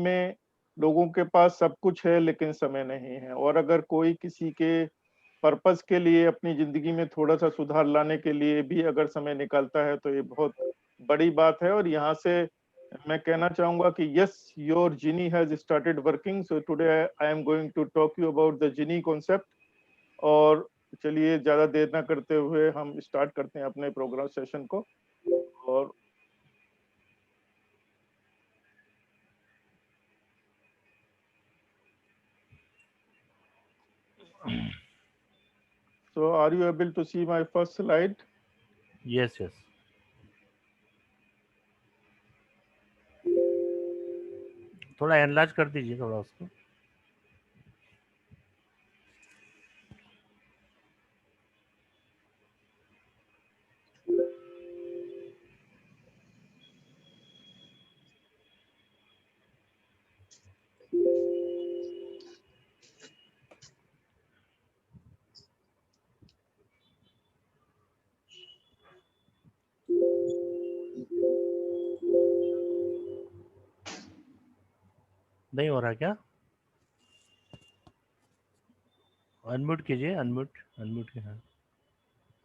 में लोगों के पास सब कुछ है लेकिन समय नहीं है, और अगर कोई किसी के पर्पस के लिए अपनी जिंदगी में थोड़ा सा सुधार लाने के लिए भी अगर समय निकालता है तो ये बहुत बड़ी बात है। और यहाँ से मैं कहना चाहूंगा कि yes, your genie has started working, so today I am going to talk you about the genie concept. और चलिए ज्यादा देर ना करते हुए हम स्टार्ट करते हैं अपने प्रोग्राम सेशन को। और so are you able to see my first slide? Yes yes. थोड़ा एनलार्ज कर दीजिए थोड़ा उसको। नहीं हो रहा क्या? अनम्यूट कीजिए, अनम्यूट अनम्यूट कीजिए। हाँ,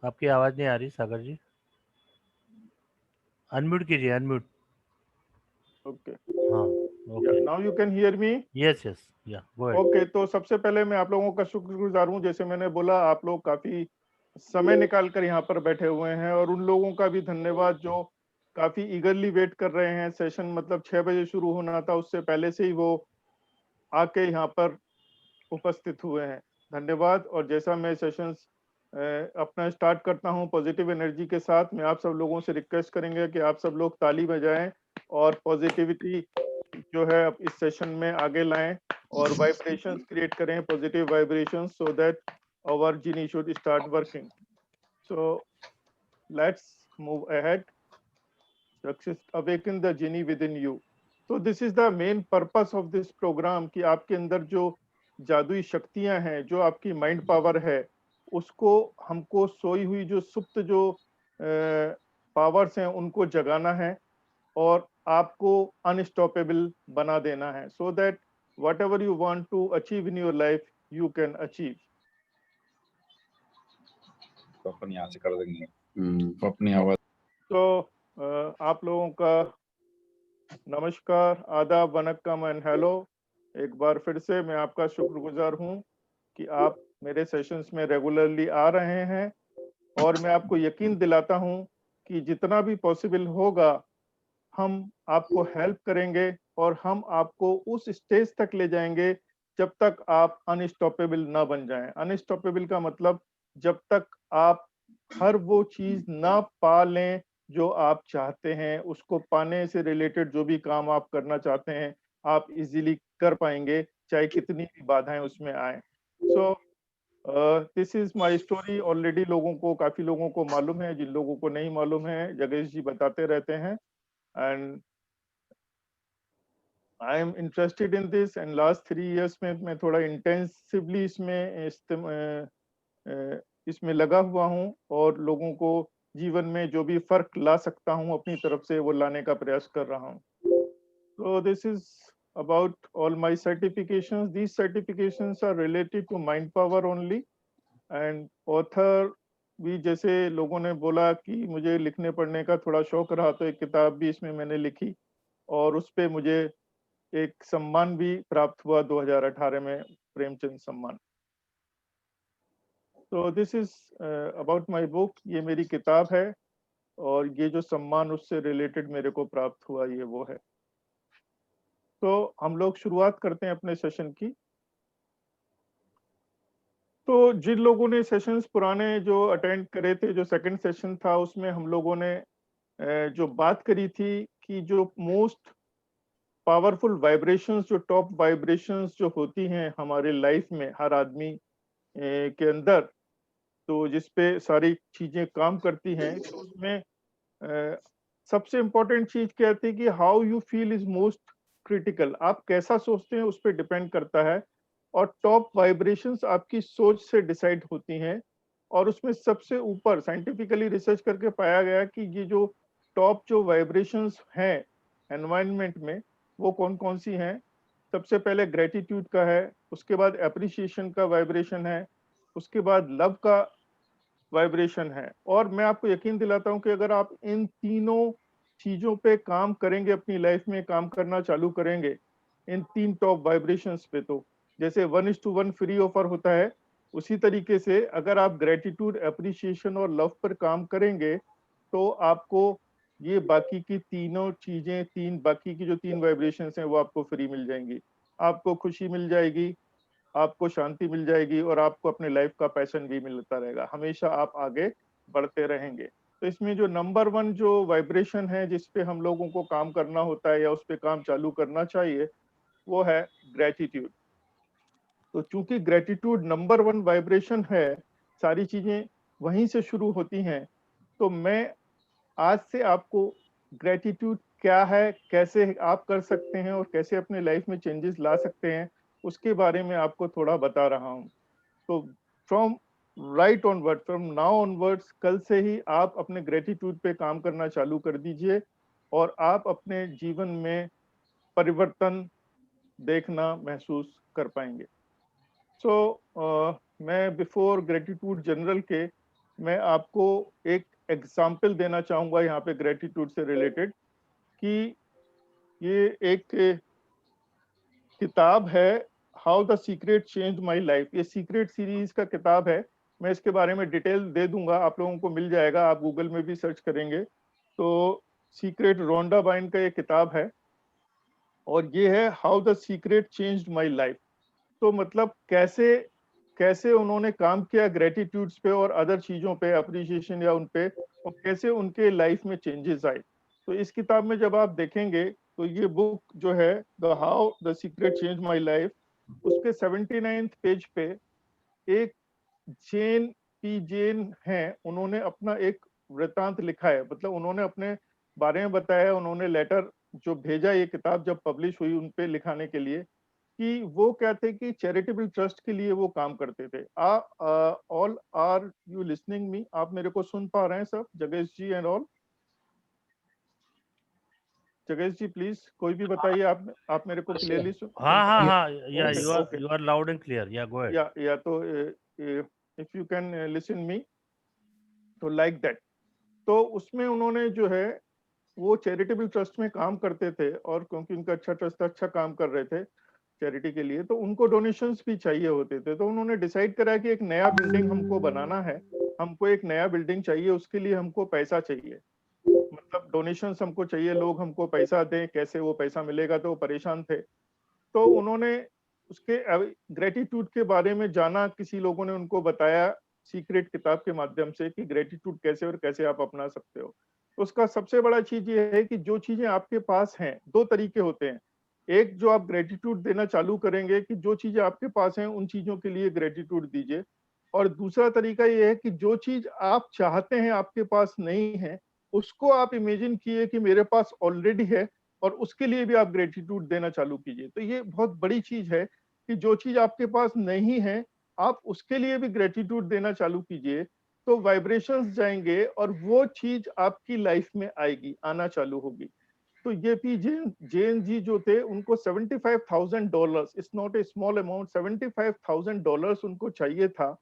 आपकी आवाज़ नहीं आ रही सागर जी, अनम्यूट कीजिए, अनम्यूट। Okay. हाँ, Yeah, okay. now you can hear me? Yes yes, या गो अहेड। ओके, तो सबसे पहले मैं आप लोगों का शुक्रगुजार हूँ। जैसे मैंने बोला, आप लोग काफी समय निकाल कर यहाँ पर बैठे हुए हैं, और उन लोगों का भी धन्यवाद जो काफी ईगरली वेट कर रहे हैं। सेशन मतलब 6 बजे शुरू होना था, उससे पहले से ही वो आके यहाँ पर उपस्थित हुए हैं। धन्यवाद। और जैसा मैं सेशन अपना स्टार्ट करता हूँ पॉजिटिव एनर्जी के साथ, मैं आप सब लोगों से रिक्वेस्ट करेंगे कि आप सब लोग ताली बजाएं और पॉजिटिविटी जो है इस सेशन में आगे लाएं और वाइब्रेशंस क्रिएट करें, positive vibrations, so that our genie should start working. So let's move ahead. Awaken the genie within you. तो this is the main purpose of this program कि आपके अंदर जो जादुई शक्तियां हैं, जो आपकी माइंड पावर है, उसको हमको सोई हुई जो सुप्त जो पावर्स हैं उनको जगाना है और आपको अनस्टॉपेबल बना देना है, so that whatever you want to achieve in your life you can achieve. अपन यहाँ से कर देंगे अपनी आवाज। तो आप लोगों का नमस्कार, आदाब, वनक्कम एंड हेलो। एक बार फिर से मैं आपका शुक्रगुजार हूँ कि आप मेरे सेशंस में रेगुलरली आ रहे हैं, और मैं आपको यकीन दिलाता हूँ कि जितना भी पॉसिबल होगा हम आपको हेल्प करेंगे और हम आपको उस स्टेज तक ले जाएंगे जब तक आप अनस्टॉपेबल ना बन जाएं। अनस्टॉपेबल का मतलब जब तक आप हर वो चीज ना पा लें जो आप चाहते हैं, उसको पाने से रिलेटेड जो भी काम आप करना चाहते हैं आप इजीली कर पाएंगे, चाहे कितनी भी बाधाएं उसमें आए। So this is my story. Already लोगों को, काफी लोगों को मालूम है, जिन लोगों को नहीं मालूम है जगेश जी बताते रहते हैं। And I am interested in this, and last 3 years में मैं थोड़ा इंटेंसिवली इसमें लगा हुआ हूँ और लोगों को जीवन में जो भी फर्क ला सकता हूँ अपनी तरफ से वो लाने का प्रयास कर रहा हूँ। So this is about all my certifications. These certifications are related to mind power only. And author भी, जैसे लोगों ने बोला कि मुझे लिखने पढ़ने का थोड़ा शौक रहा, तो एक किताब भी इसमें मैंने लिखी और उस पे मुझे एक सम्मान भी प्राप्त हुआ 2018 में, प्रेमचंद सम्मान। तो this is about my book. ये मेरी किताब है और ये जो सम्मान उससे रिलेटेड मेरे को प्राप्त हुआ ये वो है। तो हम लोग शुरुआत करते हैं अपने सेशन की। तो जिन लोगों ने सेशंस पुराने जो अटेंड करे थे, जो सेकंड सेशन था उसमें हम लोगों ने जो बात करी थी कि जो मोस्ट पावरफुल वाइब्रेशंस, जो टॉप वाइब्रेशंस जो होती हैं हमारे लाइफ में हर आदमी के अंदर, तो जिसपे सारी चीजें काम करती हैं, तो उसमें अ, सबसे इम्पोर्टेंट चीज क्या आती है कि how you feel is most critical. आप कैसा सोचते हैं उस पर डिपेंड करता है, और टॉप वाइब्रेशंस आपकी सोच से डिसाइड होती हैं। और उसमें सबसे ऊपर साइंटिफिकली रिसर्च करके पाया गया कि ये जो टॉप जो वाइब्रेशंस हैं एनवायरनमेंट में, वो कौन कौन सी हैं। सबसे पहले ग्रेटिट्यूड का है, उसके बाद एप्रिसिएशन का वाइब्रेशन है, उसके बाद लव का वाइब्रेशन है। और मैं आपको यकीन दिलाता हूं कि अगर आप इन तीनों चीजों पे काम करेंगे, अपनी लाइफ में काम करना चालू करेंगे इन तीन टॉप वाइब्रेशंस पे, तो जैसे 1:1 फ्री ऑफर होता है, उसी तरीके से अगर आप ग्रेटिट्यूड, एप्रिसिएशन और लव पर काम करेंगे तो आपको ये बाकी की तीनों चीजें, बाकी की जो तीन वाइब्रेशंस हैं वो आपको फ्री मिल जाएंगी। आपको खुशी मिल जाएगी, आपको शांति मिल जाएगी और आपको अपने लाइफ का पैशन भी मिलता रहेगा, हमेशा आप आगे बढ़ते रहेंगे। तो इसमें जो नंबर 1 जो वाइब्रेशन है जिस पे हम लोगों को काम करना होता है या उस पे काम चालू करना चाहिए, वो है ग्रेटिट्यूड। तो चूंकि ग्रेटिट्यूड नंबर 1 वाइब्रेशन है, सारी चीजें वहीं से शुरू होती हैं, तो मैं आज से आपको ग्रेटिट्यूड क्या है, कैसे आप कर सकते हैं और कैसे अपने लाइफ में चेंजेस ला सकते हैं, उसके बारे में आपको थोड़ा बता रहा हूं। तो from right onward, from now onwards, कल से ही आप अपने ग्रेटिट्यूड पे काम करना चालू कर दीजिए और आप अपने जीवन में परिवर्तन देखना, महसूस कर पाएंगे। मैं बिफोर ग्रेटिट्यूड जनरल के, मैं आपको एक एग्जाम्पल देना चाहूंगा यहाँ पे ग्रेटिट्यूड से रिलेटेड, कि ये एक किताब है, how the secret change my life. ये सीक्रेट सीरीज का किताब है। मैं इसके बारे में डिटेल दे दूंगा, आप लोगों को मिल जाएगा, आप गूगल में भी सर्च करेंगे तो। सीक्रेट रोंडा बाइन का ये किताब है और ये है how the secret changed my life. तो मतलब कैसे कैसे उन्होंने काम किया ग्रेटिट्यूड्स पे और अदर चीजों पे, अप्रिसिएशन या उन पे, और कैसे उनके लाइफ में चेंजेस आए। तो इस किताब में जब आप देखेंगे तो ये बुक जो है the how the secret change my life, उसके 79 पेज पे एक जेन पी जेन है, उन्होंने अपना एक वृतांत लिखा है, मतलब उन्होंने अपने बारे में बताया, उन्होंने लेटर जो भेजा ये किताब जब पब्लिश हुई उन पे लिखाने के लिए, कि वो क्या थे कि चैरिटेबल ट्रस्ट के लिए वो काम करते थे। All are you listening me? आप मेरे को सुन पा रहे हैं सब, जगेश जी एंड ऑल? जगेश जी प्लीज कोई भी बताइए, आप मेरे को क्लियरली सुन हाँ पा हाँ रहे हाँ, या हैं? Okay you are loud and clear, yeah go ahead. या तो if you can listen me, तो लाइक दैट। तो उसमें उन्होंने जो है वो चैरिटेबल ट्रस्ट में काम करते थे, और क्योंकि उनका अच्छा ट्रस्ट था, अच्छा काम कर रहे थे चैरिटी के लिए, तो उनको डोनेशंस भी चाहिए होते थे। तो उन्होंने डिसाइड करा कि एक नया बिल्डिंग हमको बनाना है, हमको एक नया बिल्डिंग चाहिए, उसके लिए हमको पैसा चाहिए, मतलब डोनेशंस हमको चाहिए, लोग हमको पैसा दें, कैसे वो पैसा मिलेगा, तो वो परेशान थे। तो उन्होंने उसके ग्रेटिट्यूड के बारे में जाना, किसी लोगों ने उनको बताया सीक्रेट किताब के माध्यम से कि ग्रेटिट्यूड कैसे और कैसे आप अपना सकते हो। तो उसका सबसे बड़ा चीज ये है कि जो चीजें आपके पास हैं, दो तरीके होते हैं। एक, जो आप ग्रेटिट्यूड देना चालू करेंगे कि जो चीजें आपके पास हैं उन चीजों के लिए ग्रेटिट्यूड दीजिए। और दूसरा तरीका ये है कि जो चीज आप चाहते हैं आपके पास नहीं है, उसको आप इमेजिन किए कि मेरे पास ऑलरेडी है, और उसके लिए भी आप ग्रेटिट्यूड देना चालू कीजिए। तो ये बहुत बड़ी चीज है कि जो चीज आपके पास नहीं है, आप उसके लिए भी ग्रेटिट्यूड देना चालू कीजिए, तो वाइब्रेशंस जाएंगे और वो चीज आपकी लाइफ में आएगी, आना चालू होगी। तो ये पी जैन जैन जी जो थे, उनको $75,000, it's not a small amount, $75,000 उनको चाहिए था।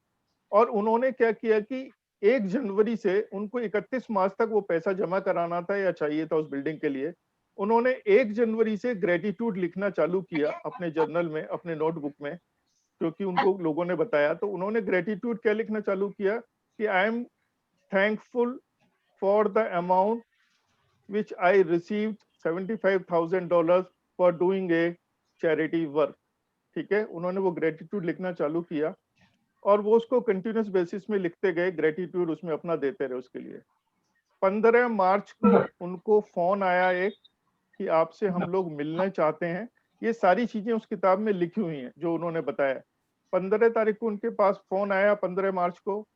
और उन्होंने क्या किया कि 1 जनवरी से उनको 31 मार्च तक वो पैसा जमा कराना था या चाहिए था उस बिल्डिंग के लिए। उन्होंने 1 जनवरी से ग्रेटिट्यूड लिखना चालू किया अपने जर्नल में, अपने नोटबुक में, क्योंकि उनको लोगों ने बताया। तो उन्होंने ग्रेटिट्यूड क्या लिखना चालू किया कि I am thankful for the amount which I received $75,000 for doing a charity work. ठीक है, उन्होंने वो ग्रेटिट्यूड लिखना चालू किया और वो उसको कंटिन्यूस बेसिस में लिखते गए, ग्रेटिट्यूड उसमें अपना देते रहे उसके लिए। 15 मार्च को उनको फोन आया एक, कि आपसे हम लोग मिलना चाहते हैं। ये सारी चीजें उस किताब में लिखी हुई हैं जो उन्होंने बताया। 15 तारीख को उनके पास फोन आया, 15 मार्च को।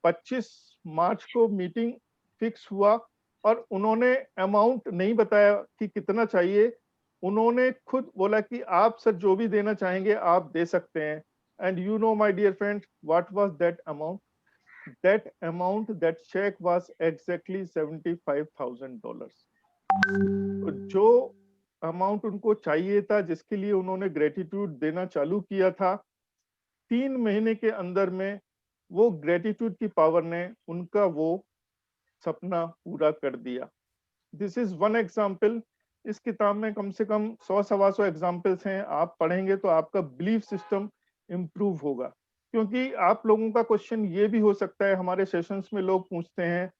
25 मार्च को मीटिंग फिक्स हुआ, और उन्होंने अमाउंट नहीं बताया कि कितना चाहिए, उन्होंने खुद बोला कि आप सर जो भी देना चाहेंगे आप दे सकते हैं। And you know my dear friends, what was that amount? That amount, that cheque was exactly $75,000। जो अमाउंट उनको चाहिए था, जिसके लिए उन्होंने ग्रेटिट्यूड देना चालू किया था, 3 महीने के अंदर में वो ग्रेटिट्यूड की पावर ने उनका वो सपना पूरा कर दिया। This is one example. इस किताब में कम से कम 100-125 एग्जाम्पल्स हैं। आप पढ़ेंगे तो आपका बिलीफ सिस्टम इम्प्रूव होगा। क्योंकि आप लोगों का क्वेश्चन ये भी हो सकता है, हमारे सेशंस में लोग पूछते हैं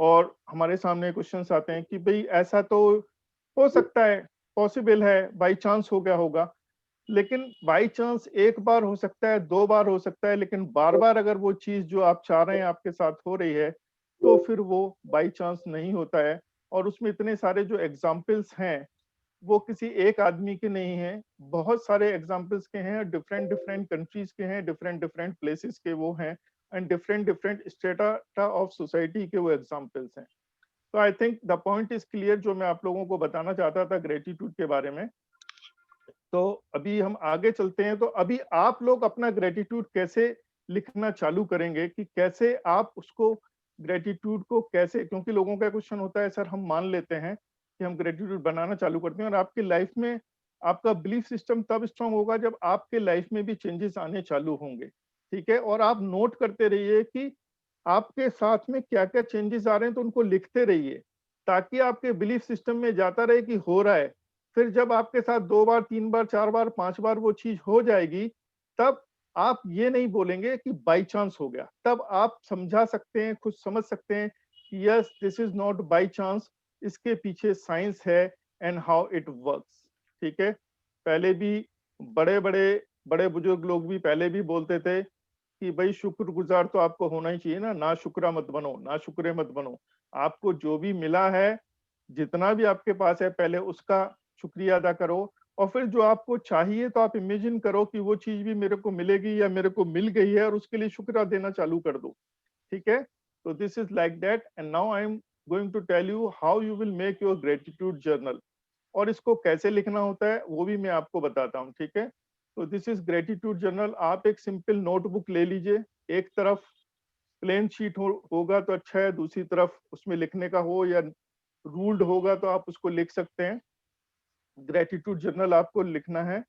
और हमारे सामने क्वेश्चंस आते हैं कि भाई ऐसा तो हो सकता है, पॉसिबल है, बाई चांस हो गया होगा। लेकिन बाई चांस एक बार हो सकता है, 2 बार हो सकता है, लेकिन बार बार अगर वो चीज जो आप चाह रहे हैं आपके साथ हो रही है, तो फिर वो बाई चांस नहीं होता है। और उसमें इतने सारे जो एग्जाम्पल्स हैं वो किसी एक आदमी के नहीं हैं, बहुत सारे एग्जाम्पल्स के हैं, डिफरेंट डिफरेंट कंट्रीज के हैं, डिफरेंट डिफरेंट प्लेसेस के वो हैं, and different different strata of society के वो एग्जाम्पल्स हैं। तो I think the point is clear, जो मैं आप लोगों को बताना चाहता था ग्रेटिट्यूड के बारे में। तो अभी हम आगे चलते हैं। तो अभी आप लोग अपना ग्रेटिट्यूड कैसे लिखना चालू करेंगे, कि कैसे आप उसको ग्रेटिट्यूड को कैसे, क्योंकि लोगों का क्वेश्चन होता है सर हम मान लेते हैं कि हम ग्रेटिट्यूड बनाना चालू करते हैं, और आपकी लाइफ में आपका बिलीफ सिस्टम तब स्ट्रांग होगा जब आपके लाइफ में भी चेंजेस आने चालू होंगे। ठीक है, और आप नोट करते रहिए कि आपके साथ में क्या क्या चेंजेस आ रहे हैं, तो उनको लिखते रहिए, ताकि आपके बिलीफ सिस्टम में जाता रहे कि हो रहा है। फिर जब आपके साथ 2 बार 3 बार 4 बार 5 बार वो चीज हो जाएगी, तब आप ये नहीं बोलेंगे कि बाई चांस हो गया, तब आप समझा सकते हैं, खुद समझ सकते हैं कि yes this is not by chance, इसके पीछे साइंस है एंड हाउ इट वर्क्स। ठीक है, पहले भी बड़े बुजुर्ग लोग भी पहले भी बोलते थे कि भाई शुक्रगुजार तो आपको होना ही चाहिए ना शुक्रा मत बनो, ना शुक्रे मत बनो। आपको जो भी मिला है, जितना भी आपके पास है, पहले उसका शुक्रिया अदा करो, और फिर जो आपको चाहिए तो आप इमेजिन करो कि वो चीज भी मेरे को मिलेगी या मेरे को मिल गई है, और उसके लिए शुक्र देना चालू कर दो। ठीक है, तो this is like that, and now I am going to tell you how you will make your gratitude journal, और इसको कैसे लिखना होता है वो भी मैं आपको बताता हूँ। ठीक है, तो दिस इज ग्रेटिट्यूड जर्नल। आप एक सिंपल नोटबुक ले लीजिए, एक तरफ प्लेन शीट होगा तो अच्छा है, दूसरी तरफ उसमें लिखने का हो, या रूल्ड होगा तो आप उसको लिख सकते हैं। ग्रेटिट्यूड जर्नल आपको लिखना है,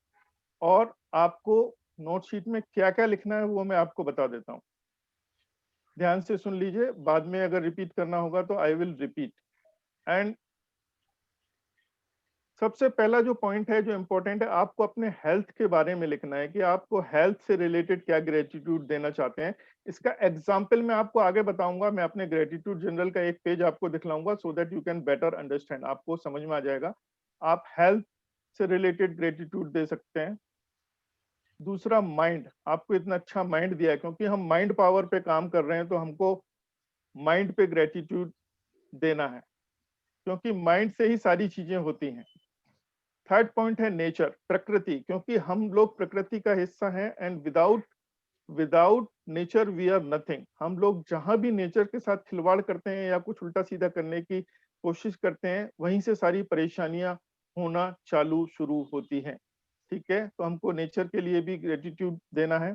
और आपको नोट शीट में क्या क्या लिखना है वो मैं आपको बता देता हूँ। ध्यान से सुन लीजिए, बाद में अगर रिपीट करना होगा तो आई विल रिपीट। एंड सबसे पहला जो पॉइंट है, जो इंपॉर्टेंट है, आपको अपने हेल्थ के बारे में लिखना है कि आपको हेल्थ से रिलेटेड क्या ग्रेटिट्यूड देना चाहते हैं। इसका एग्जाम्पल मैं आपको आगे बताऊंगा। मैं अपने ग्रेटिट्यूड जनरल का एक पेज आपको दिखलाऊंगा, so that you can better understand, आपको समझ में आ जाएगा। आप हेल्थ से रिलेटेड ग्रेटिट्यूड दे सकते हैं। दूसरा, माइंड, आपको इतना अच्छा माइंड दिया है, क्योंकि हम माइंड पावर पे काम कर रहे हैं, तो हमको माइंड पे ग्रेटिट्यूड देना है, क्योंकि माइंड से ही सारी चीजें होती हैं। थर्ड पॉइंट है नेचर, प्रकृति, क्योंकि हम लोग प्रकृति का हिस्सा हैं, and without nature we are nothing. हम लोग जहां भी नेचर के साथ खिलवाड़ करते हैं या कुछ उल्टा सीधा करने की कोशिश करते हैं, वहीं से सारी परेशानियां होना चालू शुरू होती हैं। ठीक है, तो हमको नेचर के लिए भी ग्रेटिट्यूड देना है।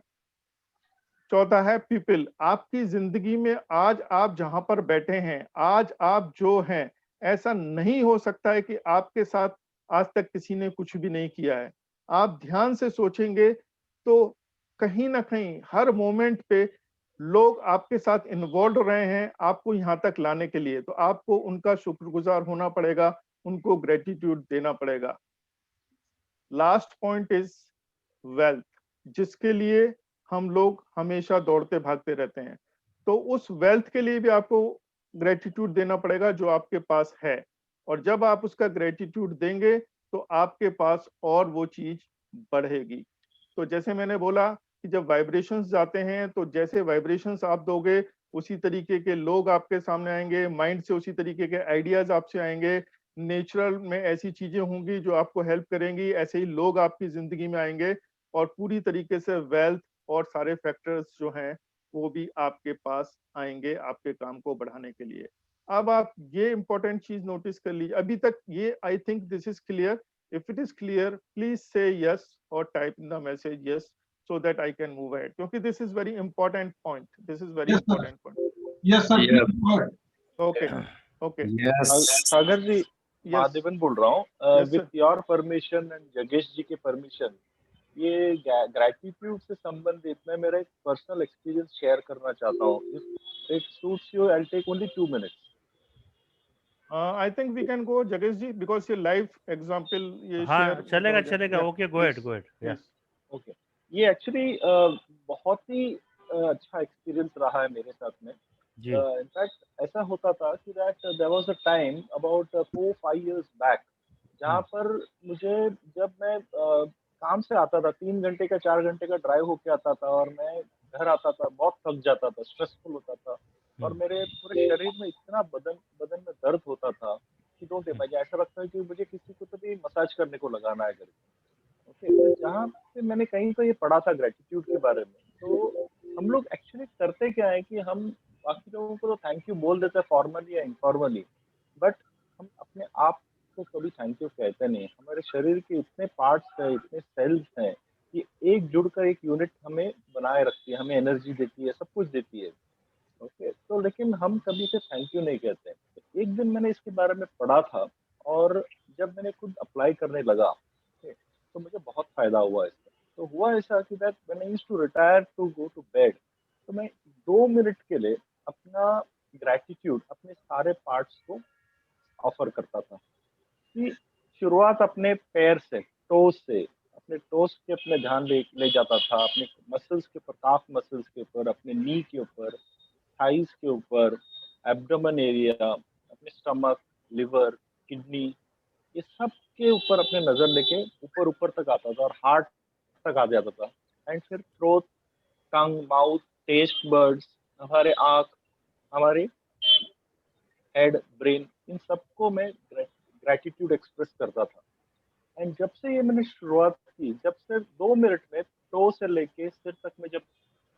चौथा है पीपल, आपकी जिंदगी में आज आप जहां पर बैठे हैं, आज आप जो हैं, ऐसा नहीं हो सकता है कि आपके साथ आज तक किसी ने कुछ भी नहीं किया है। आप ध्यान से सोचेंगे तो कहीं ना कहीं हर मोमेंट पे लोग आपके साथ इन्वॉल्व रहे हैं आपको यहाँ तक लाने के लिए, तो आपको उनका शुक्रगुजार होना पड़ेगा, उनको ग्रेटिट्यूड देना पड़ेगा। लास्ट पॉइंट इज वेल्थ, जिसके लिए हम लोग हमेशा दौड़ते भागते रहते हैं, तो उस वेल्थ के लिए भी आपको ग्रेटिट्यूड देना पड़ेगा जो आपके पास है। और जब आप उसका ग्रेटिट्यूड देंगे तो आपके पास और वो चीज बढ़ेगी। तो जैसे मैंने बोला कि जब वाइब्रेशंस जाते हैं, तो जैसे वाइब्रेशंस आप दोगे उसी तरीके के लोग आपके सामने आएंगे, माइंड से उसी तरीके के आइडियाज आपसे आएंगे, नेचुरल में ऐसी चीजें होंगी जो आपको हेल्प करेंगी, ऐसे ही लोग आपकी जिंदगी में आएंगे, और पूरी तरीके से वेल्थ और सारे फैक्टर्स जो हैं वो भी आपके पास आएंगे आपके काम को बढ़ाने के लिए। अब आप ये इंपॉर्टेंट चीज नोटिस कर लीजिए, अभी तक ये आई think this is clear. If it is clear please से यस और type in the message yes, so that I can move ahead, क्योंकि this is very important point, this is very important point. Yes, sir. Yes. Please go ahead. Okay, okay. Yes. Sagar ji yes Mahadevan बोल रहा हूँ, yes with sir your permission and जगेश जी के permission, ये gratitude से संबंधित मैं मेरा एक पर्सनल एक्सपीरियंस शेयर करना चाहता हूँ। If it suits you, I will take only 2 minutes. I think we can go जगेश जी बिकॉज ये लाइव एग्जांपल ये हाँ शेयर मतलब चलेगा हो जाए चलेगा, या ओके गो प्लीज एहेड या। प्लीज ओके, ये एक्चुअली बहुत ही अच्छा एक्सपीरियंस रहा है मेरे साथ में। जी इनफैक्ट ऐसा होता था कि that there was a time about 4-5 years back, जहाँ पर मुझे, जब मैं काम से आता था, 3 घंटे का 4 घंटे का ड्राइव होके आता था और मैं घर आता था, बहुत थक जाता था, स्ट्रेसफुल होता था और मेरे पूरे शरीर में इतना बदन बदन में दर्द होता था कि डोंट इमेजिन, ऐसा लगता है कि मुझे किसी को तो भी मसाज करने को लगाना है करके। ओके, तो जहाँ पे मैंने कहीं तो ये पढ़ा था ग्रेटिट्यूड के बारे में, तो हम लोग एक्चुअली करते क्या है कि हम बाकी लोगों को तो थैंक यू बोल देते हैं फॉर्मली या इनफॉर्मली, बट हम अपने आप को कभी थैंक यू कहते नहीं। हमारे शरीर के इतने पार्ट्स हैं, इतने सेल्स हैं कि एक जुड़कर एक यूनिट हमें बनाए रखती है, हमें एनर्जी देती है, सब कुछ देती है। ओके, तो लेकिन हम कभी से थैंक यू नहीं कहते। तो एक दिन मैंने इसके बारे में पढ़ा था और जब मैंने खुद अप्लाई करने लगा, okay, तो मुझे बहुत फायदा हुआ इससे। तो हुआ ऐसा कि that when I used to retire to go to bed, तो मैं 2 मिनट के लिए अपना ग्रैटिट्यूड अपने सारे पार्ट्स को ऑफर करता था। कि शुरुआत अपने पैर से, टोस से, अपने टोस के अपने ध्यान ले जाता था, अपने मसल्स के ऊपर, काफ मसल्स के ऊपर, अपने नी के ऊपर, थाइस के ऊपर, एब्डोमेन एरिया, अपने स्टमक, लिवर, किडनी, ये सब के ऊपर अपने नजर लेके ऊपर ऊपर तक आता था और हार्ट तक आ जाता था। एंड फिर थ्रोट, टंग, माउथ, टेस्ट बर्ड्स, हमारे आँख, हमारे हेड, ब्रेन, इन सबको मैं ग्रेटिट्यूड एक्सप्रेस करता था। एंड जब से ये मैंने शुरुआत की, जब से 2 मिनट में टो से लेके सिर तक में जब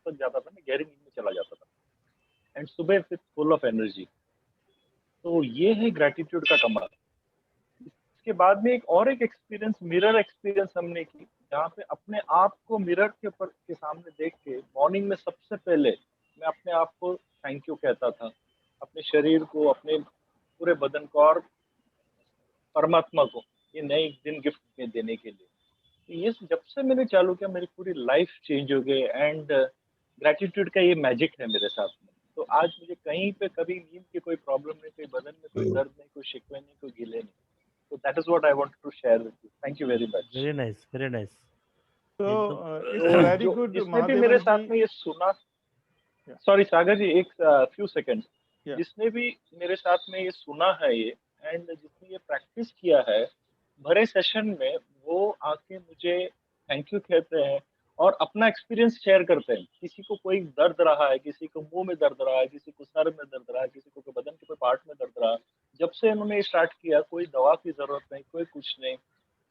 तक जाता था, मैं गहरी नींद में चला जाता था एंड सुबह फिर फुल ऑफ एनर्जी। तो ये है ग्रेटिट्यूड का कमाल। इसके बाद में एक एक्सपीरियंस, मिरर एक्सपीरियंस हमने की, जहाँ पे अपने आप को मिरर के ऊपर के सामने देख के मॉर्निंग में सबसे पहले मैं अपने आप को थैंक यू कहता था, अपने शरीर को, अपने पूरे बदन को और परमात्मा को ये नए दिन गिफ्ट में देने के लिए। तो ये जब से मैंने चालू किया, मेरी पूरी लाइफ चेंज हो गई एंड ग्रेटिट्यूड का ये मैजिक है मेरे साथ में। तो आज मुझे कहीं पे कभी नींद की कोई प्रॉब्लम नहीं, कोई बदन में कोई दर्द नहीं, कोई शिकवे नहीं, कोई गिले नहीं। So that is what I wanted to share with you. Thank you very much. Very nice very nice तो एकदम। इट्स तो वेरी जो गुड जिसने भी मेरे महादेवन जी साथ में ये सुना, या सॉरी सागर जी, एक फ्यू सेकंड, या जिसने भी मेरे साथ में ये सुना है ये एंड जिसने ये प्रैक्टिस किया है भरे सेशन में, वो आके मुझे थैंक यू कहते हैं और अपना एक्सपीरियंस शेयर करते हैं। किसी को कोई दर्द रहा है, किसी को मुंह में दर्द रहा है, किसी को सर में दर्द रहा है, किसी को बदन के कोई पार्ट में दर्द रहा है। जब से इन्होंने स्टार्ट किया, कोई दवा की जरूरत नहीं, कोई कुछ नहीं,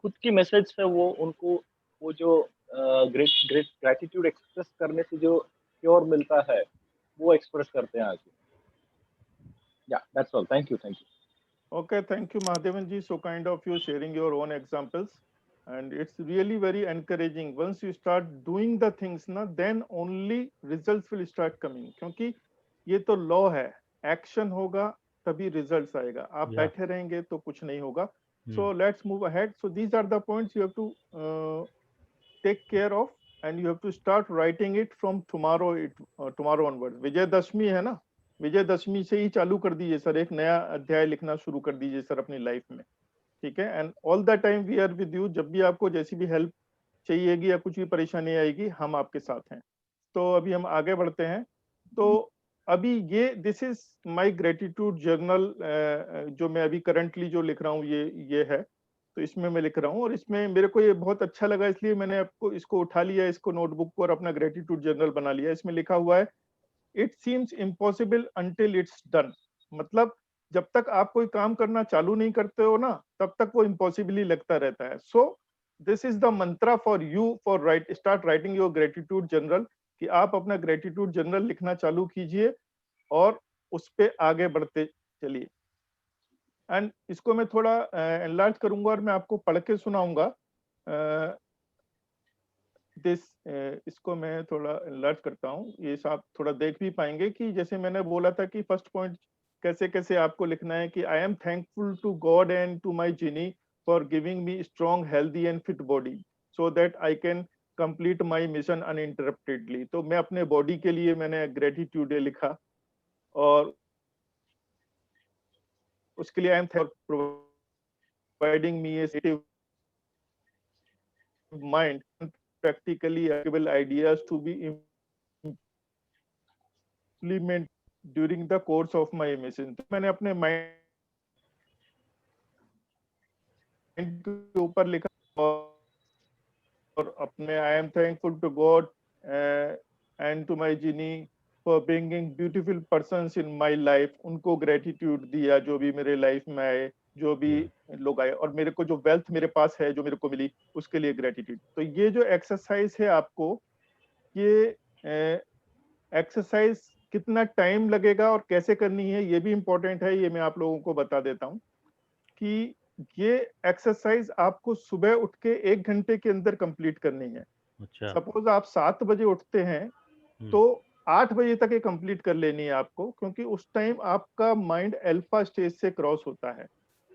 खुद की मैसेज से वो उनको वो जो ग्रेट ग्रेट ग्रेटिट्यूड एक्सप्रेस करने से जो प्योर मिलता है, वो एक्सप्रेस करते हैं आगे। या that's all, thank you, thank you. Okay, thank you, Mahadevan ji. So kind of you sharing your own examples, and it's really very encouraging. Once you start doing the things, na, then only results will start coming. क्योंकि ये तो law है, action होगा तभी results आएगा, आप या बैठे रहेंगे तो कुछ नहीं होगा. So let's move ahead. So these are the points you have to take care of, and you have to start writing it from tomorrow. Tomorrow onwards. Vijayadashami है ना, विजयदशमी से ही चालू कर दीजिए सर, एक नया अध्याय लिखना शुरू कर दीजिए सर अपनी लाइफ में. ठीक है, and all the time we are with you. जब भी आपको जैसी भी हेल्प चाहिएगी या कुछ भी परेशानी आएगी, हम आपके साथ हैं. तो अभी हम आगे बढ़ते हैं. तो अभी ये this is my gratitude journal, जो मैं अभी करंटली जो लिख रहा हूँ ये है. तो इसमें मैं लिख रहा हूँ और इसमें मेरे को ये बहुत अच्छा लगा, इसलिए मैंने आपको इसको उठा लिया, इसको नोटबुक को, और अपना ग्रेटिट्यूड जर्नल बना लिया. इसमें लिखा हुआ है, it seems impossible until it's done. मतलब जब तक आप कोई काम करना चालू नहीं करते हो ना, तब तक वो इम्पॉसिबल ही लगता रहता है. So this is the Mantra for you for right start writing your gratitude general, कि आप अपना ग्रेटिट्यूड जनरल लिखना चालू कीजिए और उस पे आगे बढ़ते चलिए. एंड इसको मैं थोड़ा एनलार्ज करूंगा और मैं आपको पढ़ के सुनाऊंगा. दिस इसको मैं थोड़ा एनलार्ज करता हूँ, ये आप थोड़ा देख भी पाएंगे कि जैसे मैंने बोला था कि फर्स्ट पॉइंट कैसे कैसे आपको लिखना है कि I am thankful to God and to my genie for giving me strong healthy and fit body so that I can complete my mission uninterruptedly. तो मैं अपने बॉडी के लिए मैंने ग्रेटिट्यूड लिखा, और उसके लिए I am providing me A mind practically applicable ideas to be implemented during the course of my mission। तो मैंने अपने माइंड के ऊपर लिखा, और अपने I am thankful to God and to my genie for bringing beautiful persons in my life. उनको gratitude दिया जो भी मेरे लाइफ में आए, जो भी लोग आए, और मेरे को जो वेल्थ मेरे पास है जो मेरे को मिली उसके लिए ग्रेटिट्यूड। तो ये जो एक्सरसाइज है आपको, ये एक्सरसाइज कितना टाइम लगेगा और कैसे करनी है ये भी इम्पोर्टेंट है, ये मैं आप लोगों को बता देता हूँ कि ये एक्सरसाइज आपको सुबह उठ के 1 घंटे के अंदर कंप्लीट करनी है। अच्छा। सपोज आप 7 बजे उठते हैं तो 8 बजे तक ये कंप्लीट कर लेनी है आपको, क्योंकि उस टाइम आपका माइंड अल्फा स्टेज से क्रॉस होता है।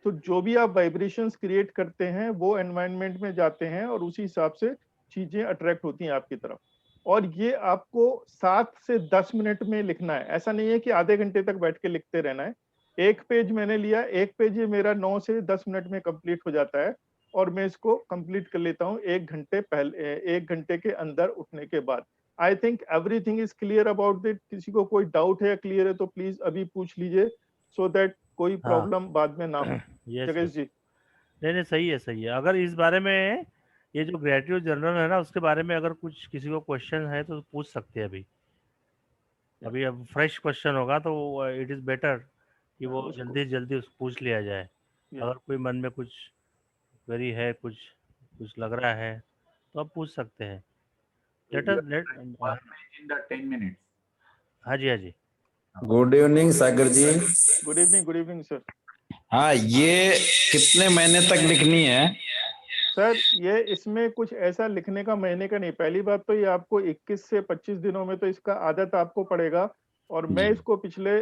तो जो भी आप वाइब्रेशंस क्रिएट करते हैं वो एनवायरनमेंट में जाते हैं और उसी हिसाब से चीजें अट्रैक्ट होती हैं आपकी तरफ। और ये आपको 7 से 10 मिनट में लिखना है, ऐसा नहीं है कि आधे घंटे तक बैठ के लिखते रहना है। एक पेज मैंने लिया, एक पेज ये मेरा 9 से 10 मिनट में कंप्लीट हो जाता है, और मैं इसको कंप्लीट कर लेता हूँ 1 घंटे पहले, 1 घंटे के अंदर उठने के बाद। I think everything is clear about it. किसी को कोई डाउट है, क्लियर है तो प्लीज अभी पूछ लीजिए, सो दैट कोई प्रॉब्लम बाद में ना हो। जगेश जी। नहीं, सही है, सही है। अगर इस बारे में, ये जो ग्रेटिट्यूड जर्नल है ना, उसके बारे में अगर कुछ किसी को क्वेश्चन है तो पूछ सकते हैं अभी अब फ्रेश क्वेश्चन होगा तो इट इज़ बेटर कि वो जल्दी जल्दी उसको पूछ लिया जाए। अगर कोई मन में कुछ क्वेरी है, कुछ लग रहा है तो आप पूछ सकते हैं। in the 10 minutes। हाँ जी। Good evening Sagar ji. Good evening sir. हाँ, ये कितने महीने तक लिखनी है सर? ये इसमें कुछ ऐसा लिखने का महीने का नहीं। पहली बात तो ये आपको 21 से 25 दिनों में तो इसका आदत आपको पड़ेगा। और मैं इसको पिछले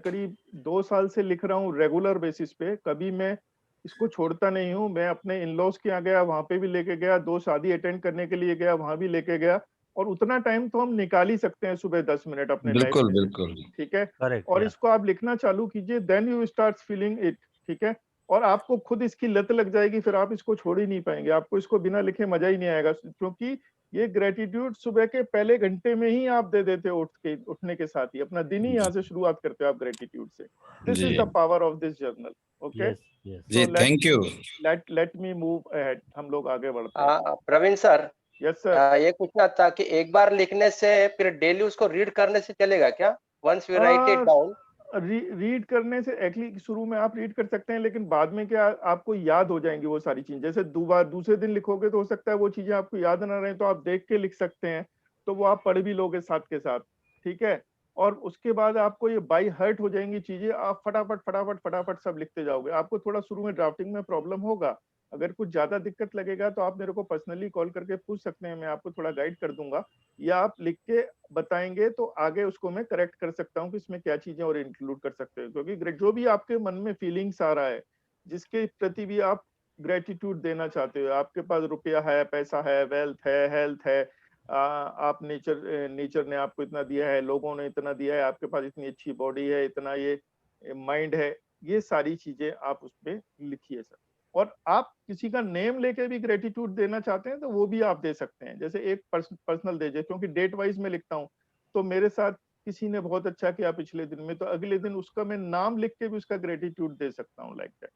करीब 2 साल से लिख रहा हूँ रेगुलर बेसिस पे। कभी मैं इसको छोड़ता नहीं हूँ। मैं अपने इन लॉज के यहाँ गया, वहां पे भी लेके गया, 2 शादी अटेंड करने के लिए गया, वहां भी लेके गया। और उतना टाइम तो हम निकाल ही सकते हैं सुबह 10 मिनट अपने लाइफ में। बिल्कुल। ठीक है। करेक्ट। और इसको आप लिखना चालू कीजिए, then you start feeling it. ठीक है। और आपको खुद इसकी लत लग जाएगी, फिर आप इसको छोड़ ही नहीं पाएंगे। आपको इसको बिना लिखे मजा ही नहीं आएगा, क्योंकि ये ग्रेटिट्यूड सुबह के पहले घंटे में ही आप दे देते हो। उठने के साथ ही अपना दिन ही यहाँ से शुरुआत करते हो आप ग्रेटिट्यूड से। This is the power of this journal. Okay जी, thank you. Let me move ahead. हम लोग आगे बढ़ते हैं। प्रवीण सर। Yes sir. ये पूछना था कि एक बार लिखने से फिर डेली उसको रीड करने से चलेगा क्या? Once we write it down. Read करने से एक्चुअली शुरू में आप रीड कर सकते हैं, लेकिन बाद में क्या आपको याद हो जाएंगी वो सारी चीजें। जैसे दूसरे दिन लिखोगे तो हो सकता है वो चीजें आपको याद ना रहे, तो आप देख के लिख सकते हैं, तो वो आप पढ़ भी लोगे साथ के साथ। ठीक है। और उसके बाद आपको ये बाई हर्ट हो जाएंगी चीजें, आप फटाफट सब लिखते जाओगे। आपको थोड़ा शुरू में ड्राफ्टिंग में प्रॉब्लम होगा। अगर कुछ ज्यादा दिक्कत लगेगा तो आप मेरे को पर्सनली कॉल करके पूछ सकते हैं, मैं आपको थोड़ा गाइड कर दूंगा, या आप लिख के बताएंगे तो आगे उसको मैं करेक्ट कर सकता हूँ कि इसमें क्या चीजें और इंक्लूड कर सकते हैं। क्योंकि जो भी आपके मन में फीलिंग्स आ रहा है, जिसके प्रति भी आप ग्रेटिट्यूड देना चाहते हो, आपके पास रुपया है, पैसा है, वेल्थ है, हेल्थ है, आप नेचर ने आपको इतना दिया है, लोगों ने इतना दिया है, आपके पास इतनी अच्छी बॉडी है, इतना ये माइंड है, ये सारी चीजें आप उसपे लिखिए सर। और आप किसी का नेम लेके भी ग्रेटिट्यूड देना चाहते हैं तो वो भी आप दे सकते हैं। जैसे एक पर्सनल दीजिए, क्योंकि डेट वाइज में लिखता हूँ, तो मेरे साथ किसी ने बहुत अच्छा किया पिछले दिन में, तो अगले दिन उसका मैं नाम लिख के भी उसका ग्रेटिट्यूड दे सकता हूँ, लाइक दैट।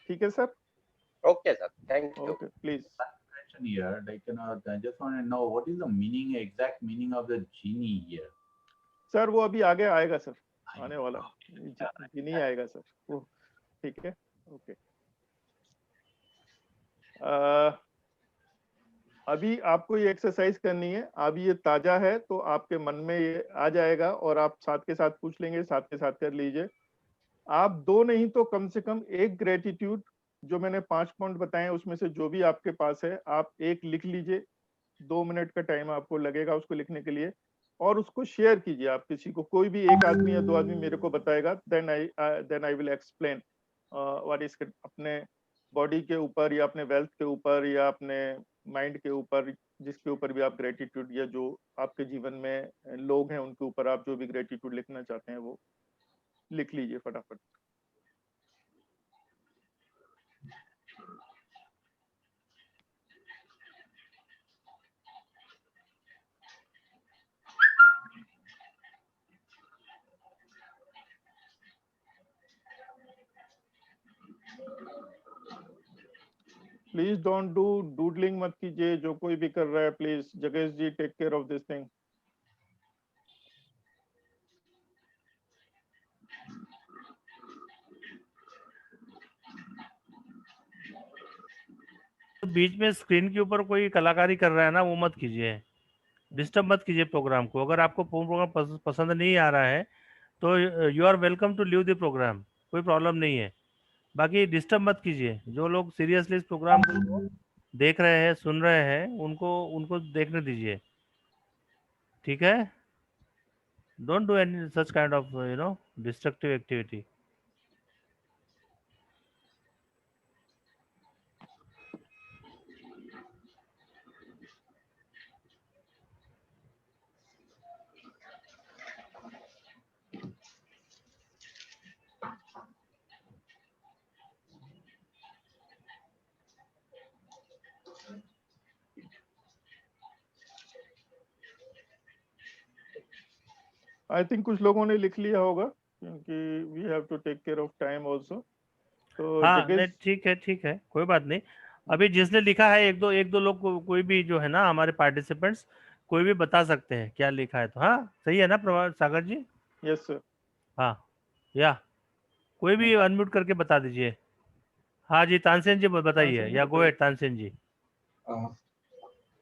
ठीक है sir. Okay sir, thank you. Okay please. Here, like, I just want to know what is the meaning, exact meaning of the genie here? Sir वो अभी आगे आएगा सर, आने वाला जीनी आएगा सर वो। ठीक है। ओके। अभी आपको ये एक्सरसाइज करनी है। अभी ये ताजा है तो आपके मन में ये आ जाएगा, और आप साथ के साथ पूछ लेंगे, साथ के साथ कर लीजिए। आप 2 नहीं तो कम से कम 1 ग्रेटिट्यूड, जो मैंने 5 पॉइंट बताए उसमें से जो भी आपके पास है, आप 1 लिख लीजिए। 2 मिनट का टाइम आपको लगेगा उसको लिखने के लिए। और उसको शेयर कीजिए। आप किसी को, कोई भी एक आदमी या 2 आदमी मेरे को बताएगा, then I will explain what is, अपने बॉडी के ऊपर या अपने वेल्थ के ऊपर या अपने माइंड के ऊपर, जिसके ऊपर भी आप ग्रेटिट्यूड, या जो आपके जीवन में लोग हैं उनके ऊपर आप जो भी ग्रेटिट्यूड लिखना चाहते हैं वो लिख लीजिए फटाफट। प्लीज डोंट डू डूडलिंग, मत कीजिए। जो कोई भी कर रहा है प्लीज, जगेश ji take care of this thing. तो बीच में स्क्रीन के ऊपर कोई कलाकारी कर रहा है ना, वो मत कीजिए, डिस्टर्ब मत कीजिए प्रोग्राम को। अगर आपको प्रोग्राम पसंद नहीं आ रहा है तो you are welcome to leave the programme, कोई प्रॉब्लम नहीं है। बाकी डिस्टर्ब मत कीजिए। जो लोग सीरियसली इस प्रोग्राम को देख रहे हैं, सुन रहे हैं, उनको उनको देखने दीजिए, ठीक है? Don't do any such kind of destructive activity. I think कुछ लोगों ने लिख लिया होगा, क्योंकि we have to take care of time also. तो हाँ, नहीं, जगेश, ठीक है, कोई बात नहीं। अभी जिसने लिखा है, एक दो लोग कोई भी जो है ना, हमारे पार्टिसिपेंट्स कोई भी बता सकते हैं क्या लिखा है। तो हाँ, सही है ना प्रभात सागर जी? Yes sir. हाँ, या कोई भी अनम्यूट करके बता दीजिए। हाँ जी, तानसेन जी बताइए, yeah go ahead Tansen ji.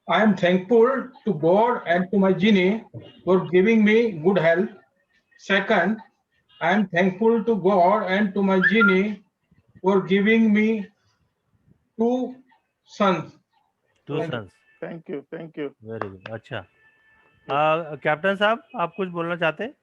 I am thankful to God and to my genie for giving me good health. Second, I am thankful to God and to my genie for giving me two sons. Two Thank you. Sons, thank you, thank you. Very good. अच्छा, captain साहब, आप कुछ बोलना चाहते हैं?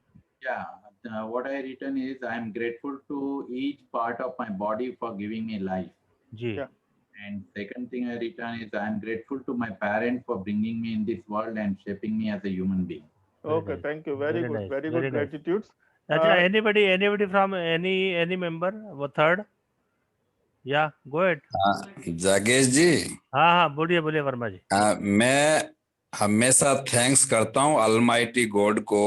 Yeah, what I written is I am grateful to each part of my body for giving me life. जी, Yeah. And second thing I written is I am grateful to my parents for bringing me in this world and shaping me as a human being. Very okay, nice, thank you, very very good, nice, very very good nice. ग्रेटिट्यूड्स। अच्छा, anybody from any member, वो third, या go ahead. जागेश जी, हाँ हाँ, बोलिए बोलिए वर्मा जी। मैं हमेशा thanks करता हूँ अलमाइटी गॉड को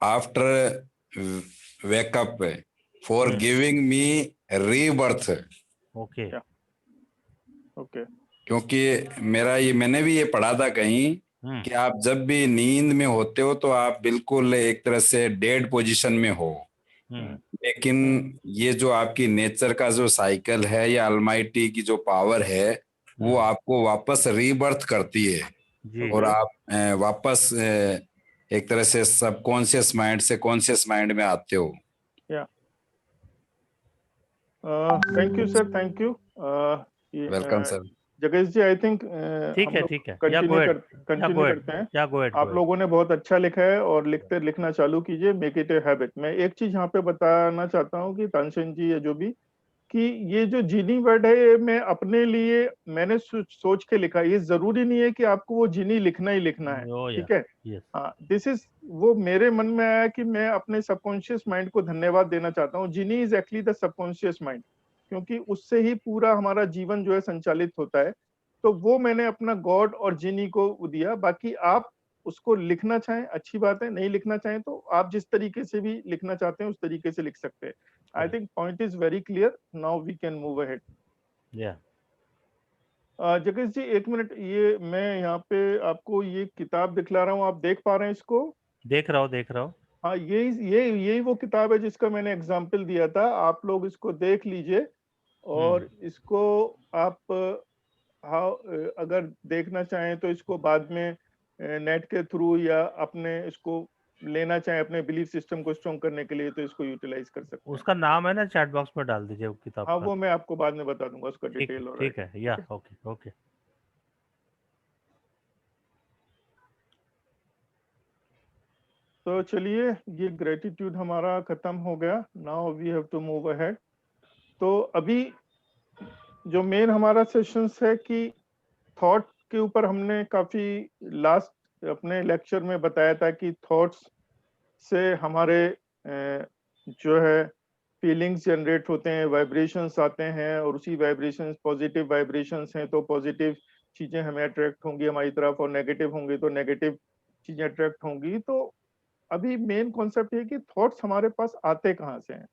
after wake up for giving me rebirth. Okay, okay, क्योंकि मैंने भी ये पढ़ा था कहीं कि आप जब भी नींद में होते हो तो आप बिल्कुल एक तरह से डेड पोजीशन में हो, लेकिन ये जो आपकी नेचर का जो साइकिल है या अलमाइटी की जो पावर है वो आपको वापस रीबर्थ करती है जी, और आप वापस एक तरह से सबकॉन्शियस माइंड से कॉन्शियस माइंड में आते हो। Thank you sir, thank you. Welcome sir. जगेश जी, आई थिंक ठीक है, कंटिन्यू करते हैं। या गो अहेड। आप लोगों ने बहुत अच्छा लिखा है और लिखना चालू कीजिए, मेक इट ए हैबिट। मैं एक चीज यहाँ पे बताना चाहता हूँ कि तानसेन जी या जो भी, कि ये जो जीनी वर्ड है ये मैं अपने लिए मैंने सोच के लिखा। ये जरूरी नहीं है कि आपको वो जीनी लिखना ही लिखना है, ठीक है? हाँ, दिस इज, वो मेरे मन में आया कि मैं अपने सबकॉन्शियस माइंड को धन्यवाद देना चाहता हूँ। Genie is actually the subconscious mind, क्योंकि उससे ही पूरा हमारा जीवन जो है संचालित होता है। तो वो मैंने अपना गॉड और जीनी को दिया। बाकी आप उसको लिखना चाहें अच्छी बात है, नहीं लिखना चाहें तो आप जिस तरीके से भी लिखना चाहते हैं उस तरीके से लिख सकते हैं। I think point is very clear, now we can move ahead. जगेश जी, एक मिनट, ये मैं यहाँ पे आपको ये किताब दिखला रहा हूँ, आप देख पा रहे हैं इसको? देख रहा हूँ। हाँ, यही वो किताब है जिसका मैंने एग्जाम्पल दिया था। आप लोग इसको देख लीजिए और इसको आप अगर देखना चाहें तो इसको बाद में नेट के थ्रू या अपने इसको लेना चाहें अपने बिलीफ सिस्टम को स्ट्रॉन्ग करने के लिए तो इसको यूटिलाइज कर सकते हैं। उसका नाम है ना, चैट बॉक्स में डाल दीजिए वो किताब हाँ, का। वो मैं आपको बाद में बता दूंगा उसका डिटेल। ठीक है, या ओके। तो चलिए, ये ग्रेटिट्यूड हमारा खत्म हो गया। Now we have to move ahead. तो अभी जो मेन हमारा सेशंस है कि थॉट के ऊपर हमने काफी लास्ट अपने लेक्चर में बताया था कि थॉट्स से हमारे जो है फीलिंग्स जनरेट होते हैं, वाइब्रेशंस आते हैं, और उसी वाइब्रेशंस पॉजिटिव वाइब्रेशंस हैं तो पॉजिटिव चीजें हमें अट्रैक्ट होंगी हमारी तरफ, और नेगेटिव होंगी तो नेगेटिव चीजें अट्रैक्ट होंगी। तो अभी मेन कॉन्सेप्ट है कि थॉट्स हमारे पास आते कहाँ से हैं,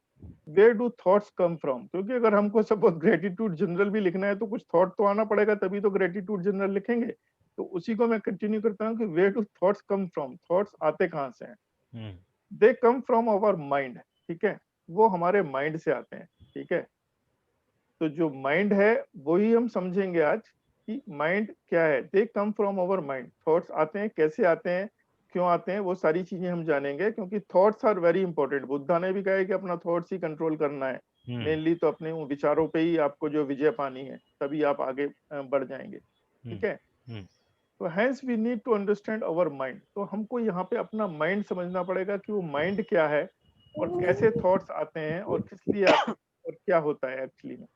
where do thoughts come from. क्योंकि अगर हमको सपोज ग्रेटिट्यूड जनरल भी लिखना है तो कुछ थॉट तो आना पड़ेगा, तभी तो ग्रेटिट्यूड जनरल लिखेंगे। तो उसी को मैं कंटिन्यू करता हूँ कि where do thoughts come from, thoughts आते कहाँ से हैं। They come from our mind, ठीक है, वो हमारे माइंड से आते हैं, ठीक है। तो जो माइंड है वही हम समझेंगे आज कि माइंड क्या है। They come from our mind, thoughts आते हैं, कैसे आते हैं, क्यों आते हैं, वो सारी चीजें हम जानेंगे। क्योंकि thoughts are very important. Buddha ने भी कहा है कि अपना थॉट्स ही कंट्रोल करना है मेनली, तो अपने उन विचारों पे ही आपको जो विजय पानी है, तभी आप आगे बढ़ जाएंगे, ठीक है। तो hence we need to understand our mind. तो हमको यहाँ पे अपना माइंड समझना पड़ेगा कि वो माइंड क्या है और कैसे थॉट्स आते हैं और किस लिए आते हैं और क्या होता है एक्चुअली में।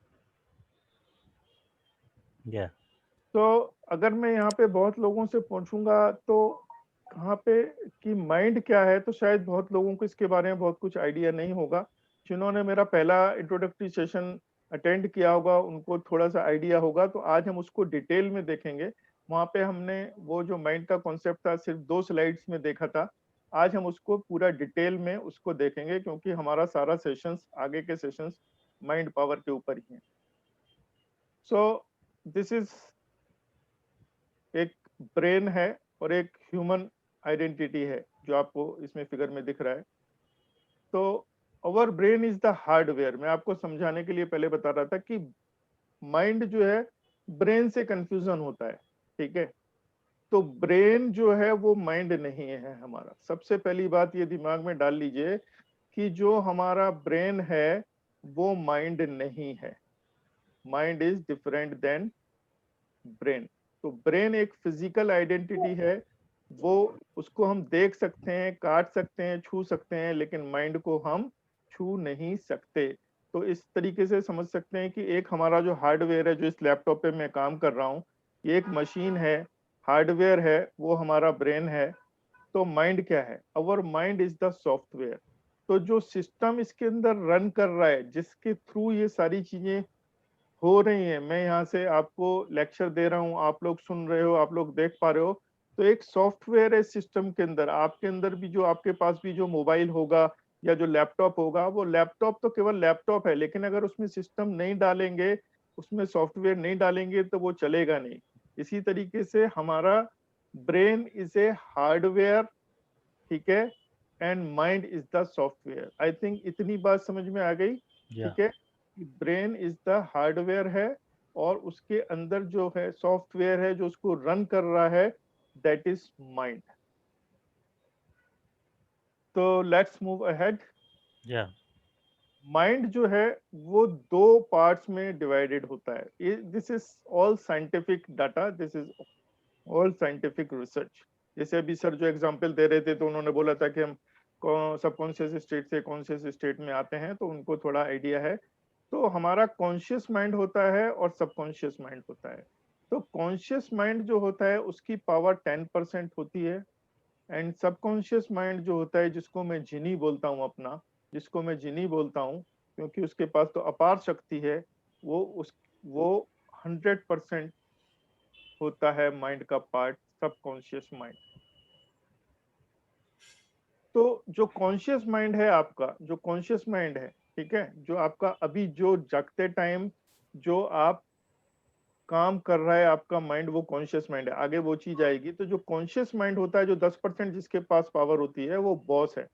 तो अगर मैं यहाँ पे बहुत लोगों से पूछूंगा तो कहाँ पे कि माइंड क्या है, तो शायद बहुत लोगों को इसके बारे में बहुत कुछ आइडिया नहीं होगा। जिन्होंने मेरा पहला इंट्रोडक्टरी सेशन अटेंड किया होगा उनको थोड़ा सा आइडिया होगा। तो आज हम उसको डिटेल में देखेंगे। वहाँ पे हमने वो जो माइंड का कॉन्सेप्ट था सिर्फ 2 स्लाइड्स में देखा था। आज हम उसको पूरा डिटेल में उसको देखेंगे, क्योंकि हमारा सारा सेशंस, आगे के सेशंस माइंड पावर के ऊपर ही हैं। सो दिस इज एक ब्रेन है और एक ह्यूमन आइडेंटिटी है जो आपको इसमें फिगर में दिख रहा है। तो our brain is the hardware. मैं आपको समझाने के लिए पहले बता रहा था कि माइंड जो है ब्रेन से कंफ्यूजन होता है, ठीक है। तो ब्रेन जो है वो माइंड नहीं है हमारा। सबसे पहली बात ये दिमाग में डाल लीजिए कि जो हमारा ब्रेन है वो माइंड नहीं है। Mind is different than brain. तो ब्रेन एक फिजिकल आइडेंटिटी है, वो उसको हम देख सकते हैं, काट सकते हैं, छू सकते हैं, लेकिन माइंड को हम छू नहीं सकते। तो इस तरीके से समझ सकते हैं कि एक हमारा जो हार्डवेयर है, जो इस लैपटॉप पे मैं काम कर रहा हूँ, ये एक मशीन है, हार्डवेयर है, वो हमारा ब्रेन है। तो माइंड क्या है? Our mind is the software. तो जो सिस्टम इसके अंदर रन कर रहा है, जिसके थ्रू ये सारी चीजें हो रही है, मैं यहाँ से आपको लेक्चर दे रहा हूँ, आप लोग सुन रहे हो, आप लोग देख पा रहे हो, तो एक सॉफ्टवेयर है सिस्टम के अंदर। आपके अंदर भी जो, आपके पास भी जो मोबाइल होगा या जो लैपटॉप होगा, वो लैपटॉप तो केवल लैपटॉप है, लेकिन अगर उसमें सिस्टम नहीं डालेंगे, उसमें सॉफ्टवेयर नहीं डालेंगे तो वो चलेगा नहीं। इसी तरीके से हमारा ब्रेन इज ए हार्डवेयर, ठीक है, and mind is the software. I think इतनी बात समझ में आ गई, ठीक है। ब्रेन इज द हार्डवेयर है और उसके अंदर जो है सॉफ्टवेयर है जो उसको रन कर रहा है, दैट इज माइंड। तो लेट्स मूव अहेड। माइंड जो है वो 2 पार्ट्स में डिवाइडेड होता है। This is all scientific data, this is all scientific research. जैसे अभी सर जो एग्जांपल दे रहे थे तो उन्होंने बोला था कि हम सबकॉन्शियस स्टेट से कॉन्शियस स्टेट में आते हैं, तो उनको थोड़ा आइडिया है। तो हमारा कॉन्शियस माइंड होता है और सबकॉन्शियस माइंड होता है। तो कॉन्शियस माइंड जो होता है उसकी पावर 10% होती है, एंड सबकॉन्शियस माइंड जो होता है, जिसको मैं जिनी बोलता हूँ अपना, जिसको मैं जिनी बोलता हूँ क्योंकि उसके पास तो अपार शक्ति है, वो 100% होता है माइंड का पार्ट, सबकॉन्शियस माइंड। तो जो कॉन्शियस माइंड है आपका, जो कॉन्शियस माइंड है, ठीक है, जो आपका अभी जो जागते टाइम जो आप काम कर रहा है आपका माइंड, वो कॉन्शियस माइंड है। आगे वो चीज आएगी। तो जो कॉन्शियस माइंड होता है, जो 10% जिसके पास पावर होती है, वो बॉस है,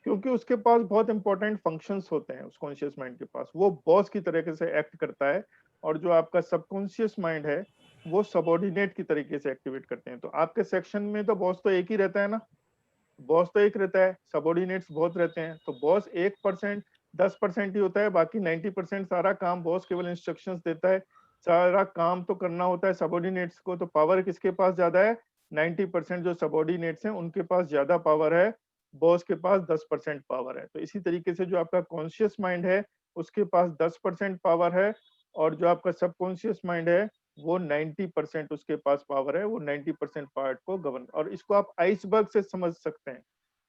क्योंकि उसके पास बहुत इंपॉर्टेंट फंक्शंस होते हैं। उस कॉन्शियस माइंड के पास वो बॉस की तरीके से एक्ट करता है, और जो आपका सबकॉन्शियस माइंड है वो सबऑर्डिनेट की तरीके से एक्टिवेट करते हैं। तो आपके सेक्शन में तो बॉस तो एक ही रहता है ना, बॉस तो एक रहता है, सबऑर्डिनेट्स बहुत रहते हैं। तो बॉस 1%, 10% ही होता है, बाकी 90% सारा काम बॉस केवल इंस्ट्रक्शंस देता है, सारा काम तो करना होता है सबऑर्डिनेट्स को। तो पावर किसके पास ज्यादा है? 90% जो सबऑर्डिनेट्स हैं उनके पास ज्यादा पावर है बॉस के पास 10% पावर है। तो इसी तरीके से जो आपका कॉन्शियस माइंड है उसके पास 10% पावर है, और जो आपका सबकॉन्शियस माइंड है वो 90% उसके पास पावर है, वो 90% पार्ट को गवर्न। और इसको आप आइसबर्ग से समझ सकते हैं।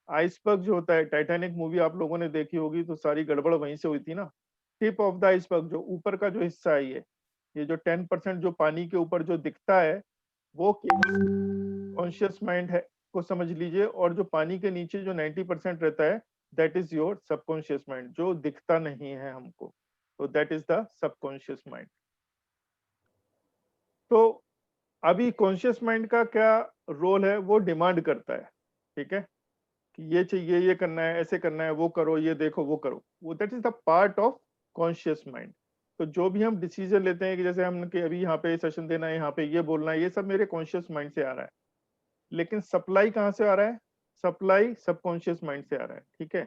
आइसबर्ग जो होता है, टाइटैनिक मूवी आप लोगों ने देखी होगी, तो सारी गड़बड़ वहीं से हुई थी ना। टिप ऑफ द आइसबर्ग, जो ऊपर का जो हिस्सा है, ये जो 10% जो पानी के ऊपर जो दिखता है वो केवल कॉन्शियस माइंड है को समझ लीजिए, और जो पानी के नीचे जो 90% रहता है that is your subconscious mind, जो दिखता नहीं है हमको, तो that is the subconscious mind. तो अभी कॉन्शियस माइंड का क्या रोल है, वो डिमांड करता है, ठीक है, कि ये चाहिए, ये करना है, ऐसे करना है, वो करो, ये देखो, वो करो, वो that is the part of conscious mind. तो जो भी हम डिसीजन लेते हैं कि जैसे हम कि अभी यहाँ पे सेशन देना है, यहाँ पे ये बोलना है, ये सब मेरे कॉन्शियस माइंड से आ रहा है। लेकिन सप्लाई कहाँ से आ रहा है? सप्लाई सबकॉन्शियस माइंड से आ रहा है, ठीक है।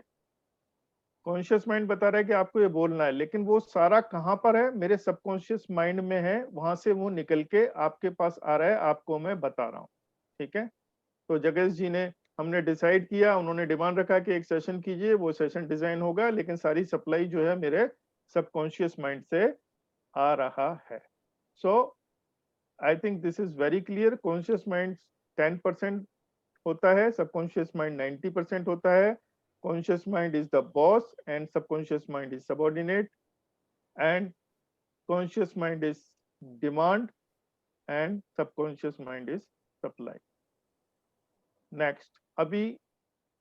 कॉन्शियस माइंड बता रहा है कि आपको ये बोलना है, लेकिन वो सारा कहाँ पर है? मेरे सबकॉन्शियस माइंड में है, वहां से वो निकल के आपके पास आ रहा है, आपको मैं बता रहा हूँ, ठीक है। तो जगेश जी ने, हमने डिसाइड किया, उन्होंने डिमांड रखा कि एक सेशन कीजिए, वो सेशन डिजाइन होगा, लेकिन सारी सप्लाई जो है मेरे सबकॉन्शियस माइंड से आ रहा है। So I think this is very clear. Conscious mind 10% होता है, सबकॉन्शियस माइंड 90% होता है। Conscious mind is the boss and subconscious mind is subordinate, and conscious mind is demand and subconscious mind is supply. Next, अभी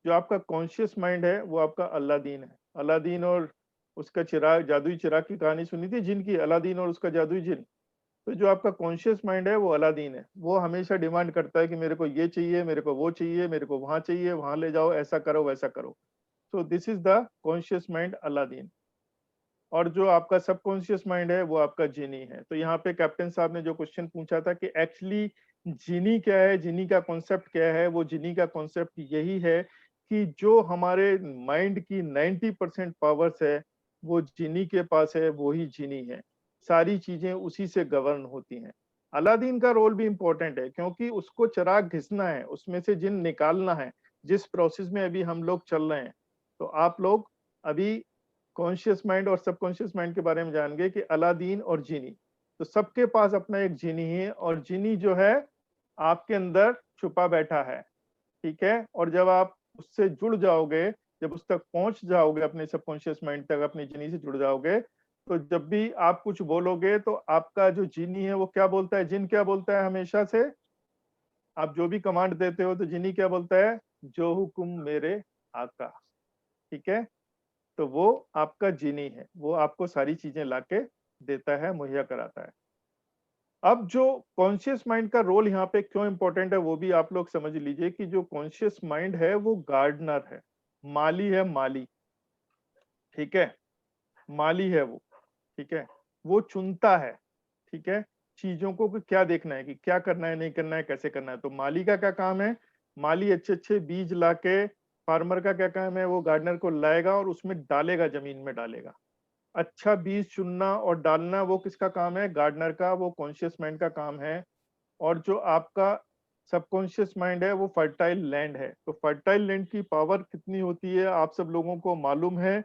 जो आपका conscious mind है वो आपका अलादीन है। अलादीन और उसका चिराग, जादुई चिराग की कहानी सुनी थी, जिन की, अलादीन और उसका जादुई जिन। तो जो आपका कॉन्शियस माइंड है वो अलादीन है, वो हमेशा डिमांड करता है कि मेरे को ये चाहिए, मेरे को वो चाहिए, मेरे को वहां चाहिए, वहां ले जाओ, ऐसा करो, वैसा करो। So this is the conscious mind, Aladdin. और जो आपका सबकॉन्शियस माइंड है वो आपका जिनी है। तो यहाँ पे कैप्टन साहब ने जो क्वेश्चन पूछा था कि एक्चुअली जिनी क्या है, जिनी का कॉन्सेप्ट क्या है, वो जिनी का कॉन्सेप्ट यही है कि जो हमारे माइंड की 90% पावर्स है वो जिनी के पास है, वो ही जिनी है। सारी चीजें उसी से गवर्न होती हैं। अलादीन का रोल भी इंपॉर्टेंट है, क्योंकि उसको चिराग घिसना है, उसमें से जिन निकालना है, जिस प्रोसेस में अभी हम लोग चल रहे हैं। तो आप लोग अभी कॉन्शियस माइंड और सबकॉन्शियस माइंड के बारे में जान गए कि अलादीन और जिनी, तो सबके पास अपना एक जिनी है, और जिनी जो है आपके अंदर छुपा बैठा है, ठीक है। और जब आप उससे जुड़ जाओगे, जब उस तक पहुंच जाओगे, अपने सबकॉन्शियस माइंड तक, अपने जिनी से जुड़ जाओगे, तो जब भी आप कुछ बोलोगे तो आपका जो जिनी है वो क्या बोलता है? जिन क्या बोलता है हमेशा से? आप जो भी कमांड देते हो तो जिनी क्या बोलता है? जो हुक्म मेरे आका, ठीक है। तो वो आपका जिनी है, वो आपको सारी चीजें लाके देता है, मुहैया कराता है। अब जो कॉन्शियस माइंड का रोल यहाँ पे क्यों इंपॉर्टेंट है वो भी आप लोग समझ लीजिए कि जो कॉन्शियस माइंड है वो गार्डनर है, माली है, माली, ठीक है। माली है वो, ठीक है। वो चुनता है, ठीक है, चीजों को कि क्या देखना है, कि क्या करना है, नहीं करना है, कैसे करना है। तो माली का क्या काम है? माली अच्छे अच्छे बीज लाके, फार्मर का क्या काम है? वो गार्डनर को लाएगा और उसमें डालेगा, जमीन में डालेगा। अच्छा बीज चुनना और डालना वो किसका काम है? गार्डनर का, वो कॉन्शियस माइंड का काम है। और जो आपका सबकॉन्शियस माइंड है वो फर्टाइल लैंड है। तो फर्टाइल लैंड की पावर कितनी होती है आप सब लोगों को मालूम है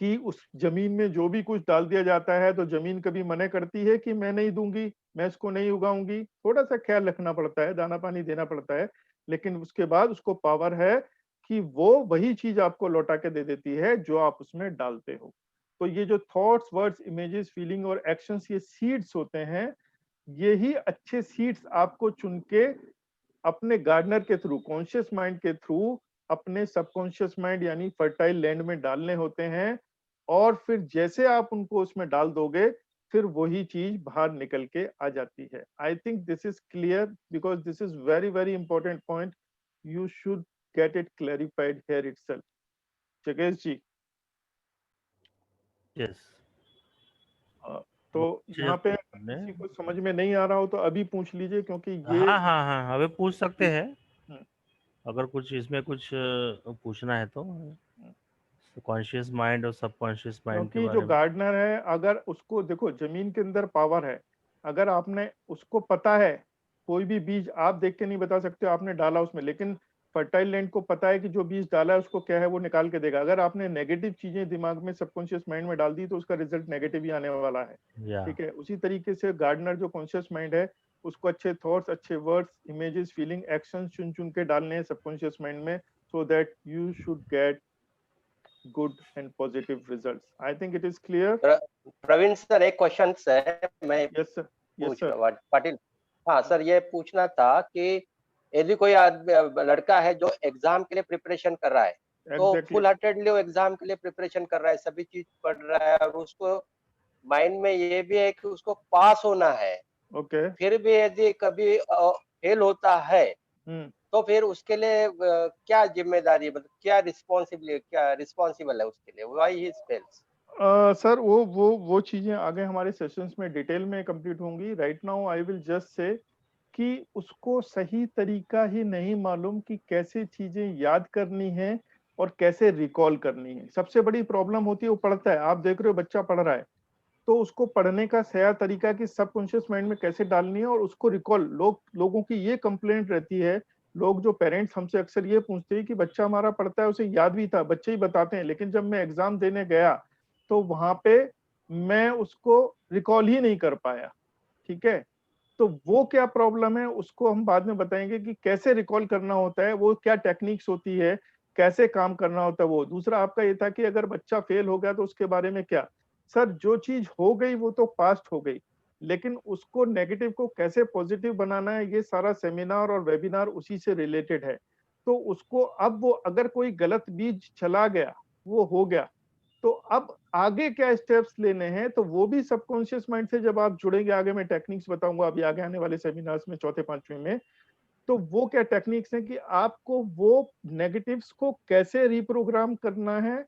कि उस जमीन में जो भी कुछ डाल दिया जाता है तो जमीन कभी मना करती है कि मैं नहीं दूंगी, मैं इसको नहीं उगाऊंगी? थोड़ा सा ख्याल रखना पड़ता है, दाना पानी देना पड़ता है, लेकिन उसके बाद उसको पावर है कि वो वही चीज आपको लौटा के दे देती है जो आप उसमें डालते हो। तो ये जो थॉट्स, वर्ड्स, इमेजेस, फीलिंग और एक्शंस, ये सीड्स होते हैं। यही अच्छे सीड्स आपको चुन के अपने गार्डनर के थ्रू, कॉन्शियस माइंड के थ्रू, अपने सबकॉन्शियस माइंड यानी फर्टाइल लैंड में डालने होते हैं। और फिर जैसे आप उनको उसमें डाल दोगे, फिर वही चीज बाहर निकल के आ जाती है। I think this is clear, because this is very very important point. You should get it clarified here itself. जगेश जी, यस, तो यहाँ पे आपने, किसी को समझ में नहीं आ रहा हो तो अभी पूछ लीजिए, क्योंकि ये हाँ हाँ हाँ, अभी पूछ सकते हैं हम्म, अगर कुछ इसमें कुछ पूछना है तो। कॉन्शियस माइंड और सबकॉन्शियस माइंड के क्योंकि जो बारे में। गार्डनर है, अगर उसको देखो, जमीन के अंदर पावर है, अगर आपने उसको पता है, कोई भी बीज आप देख के नहीं बता सकते, आपने डाला उसमें, लेकिन फर्टाइल लैंड को पता है कि जो बीज डाला है उसको क्या है वो निकाल के देगा। अगर आपने नेगेटिव चीजें दिमाग में सबकॉन्शियस माइंड में डाल दी तो उसका रिजल्ट नेगेटिव ही आने वाला है। या ठीक है, उसी तरीके से गार्डनर जो कॉन्शियस माइंड है उसको अच्छे थॉट्स, अच्छे वर्ड्स, इमेजेस, फीलिंग, एक्शन चुन चुन के डालने हैं सबकॉन्शियस माइंड में, so that you should get good and positive results. I think it is clear. Praveen sir, एक क्वेश्चन है, मैं यस सर, यस पूछ सर। पाटिल। हाँ सर, ये पूछना था कि यदि कोई लड़का है जो एग्जाम के लिए प्रिपरेशन कर रहा है, तो एग्जैक्टली फुल हार्टेडली वो एग्जाम के लिए प्रिपरेशन कर रहा है, सभी चीज पढ़ रहा है, और उसको माइंड में ये भी है कि उसको पास होना है, ओके। फिर भी यदि कभी फेल होता है तो फिर उसके लिए क्या जिम्मेदारी, मतलब क्या रिस्पॉन्सिबल है उसके लिए, व्हाई ही फेल्स? सर वो चीजें आगे हमारे सेशंस में डिटेल में कंप्लीट होंगी। Right now I will just say कि उसको सही तरीका ही नहीं मालूम कि कैसे चीजें याद करनी है और कैसे रिकॉल करनी है। सबसे बड़ी प्रॉब्लम होती है वो पढ़ता है, आप देख रहे हो बच्चा पढ़ रहा है तो उसको पढ़ने का सही तरीका कि सबकॉन्शियस माइंड में कैसे डालनी है और उसको रिकॉल। लोगों की ये कंप्लेंट रहती है, लोग जो पेरेंट्स हमसे अक्सर ये पूछते हैं कि बच्चा हमारा पढ़ता है, उसे याद भी था, बच्चे ही बताते हैं, लेकिन जब मैं एग्जाम देने गया तो वहां पे मैं उसको रिकॉल ही नहीं कर पाया। ठीक है, तो वो क्या प्रॉब्लम है उसको हम बाद में बताएंगे कि कैसे रिकॉल करना होता है, वो क्या टेक्निक्स होती है, कैसे काम करना होता है। वो दूसरा आपका ये था कि अगर बच्चा फेल हो गया तो उसके बारे में क्या। सर जो चीज हो गई वो तो पास्ट हो गई, लेकिन उसको नेगेटिव को कैसे पॉजिटिव बनाना है ये सारा सेमिनार और वेबिनार उसी से रिलेटेड है। तो उसको अब वो अगर कोई गलत बीज चला गया, वो हो गया, तो अब आगे क्या स्टेप्स लेने हैं, तो वो भी सबकॉन्शियस माइंड से जब आप जुड़ेंगे, आगे मैं टेक्निक्स बताऊंगा अभी आगे आने वाले सेमिनार्स में, चौथे पांचवें में, तो वो क्या टेक्निक्स हैं कि आपको वो नेगेटिव्स को कैसे रिप्रोग्राम करना है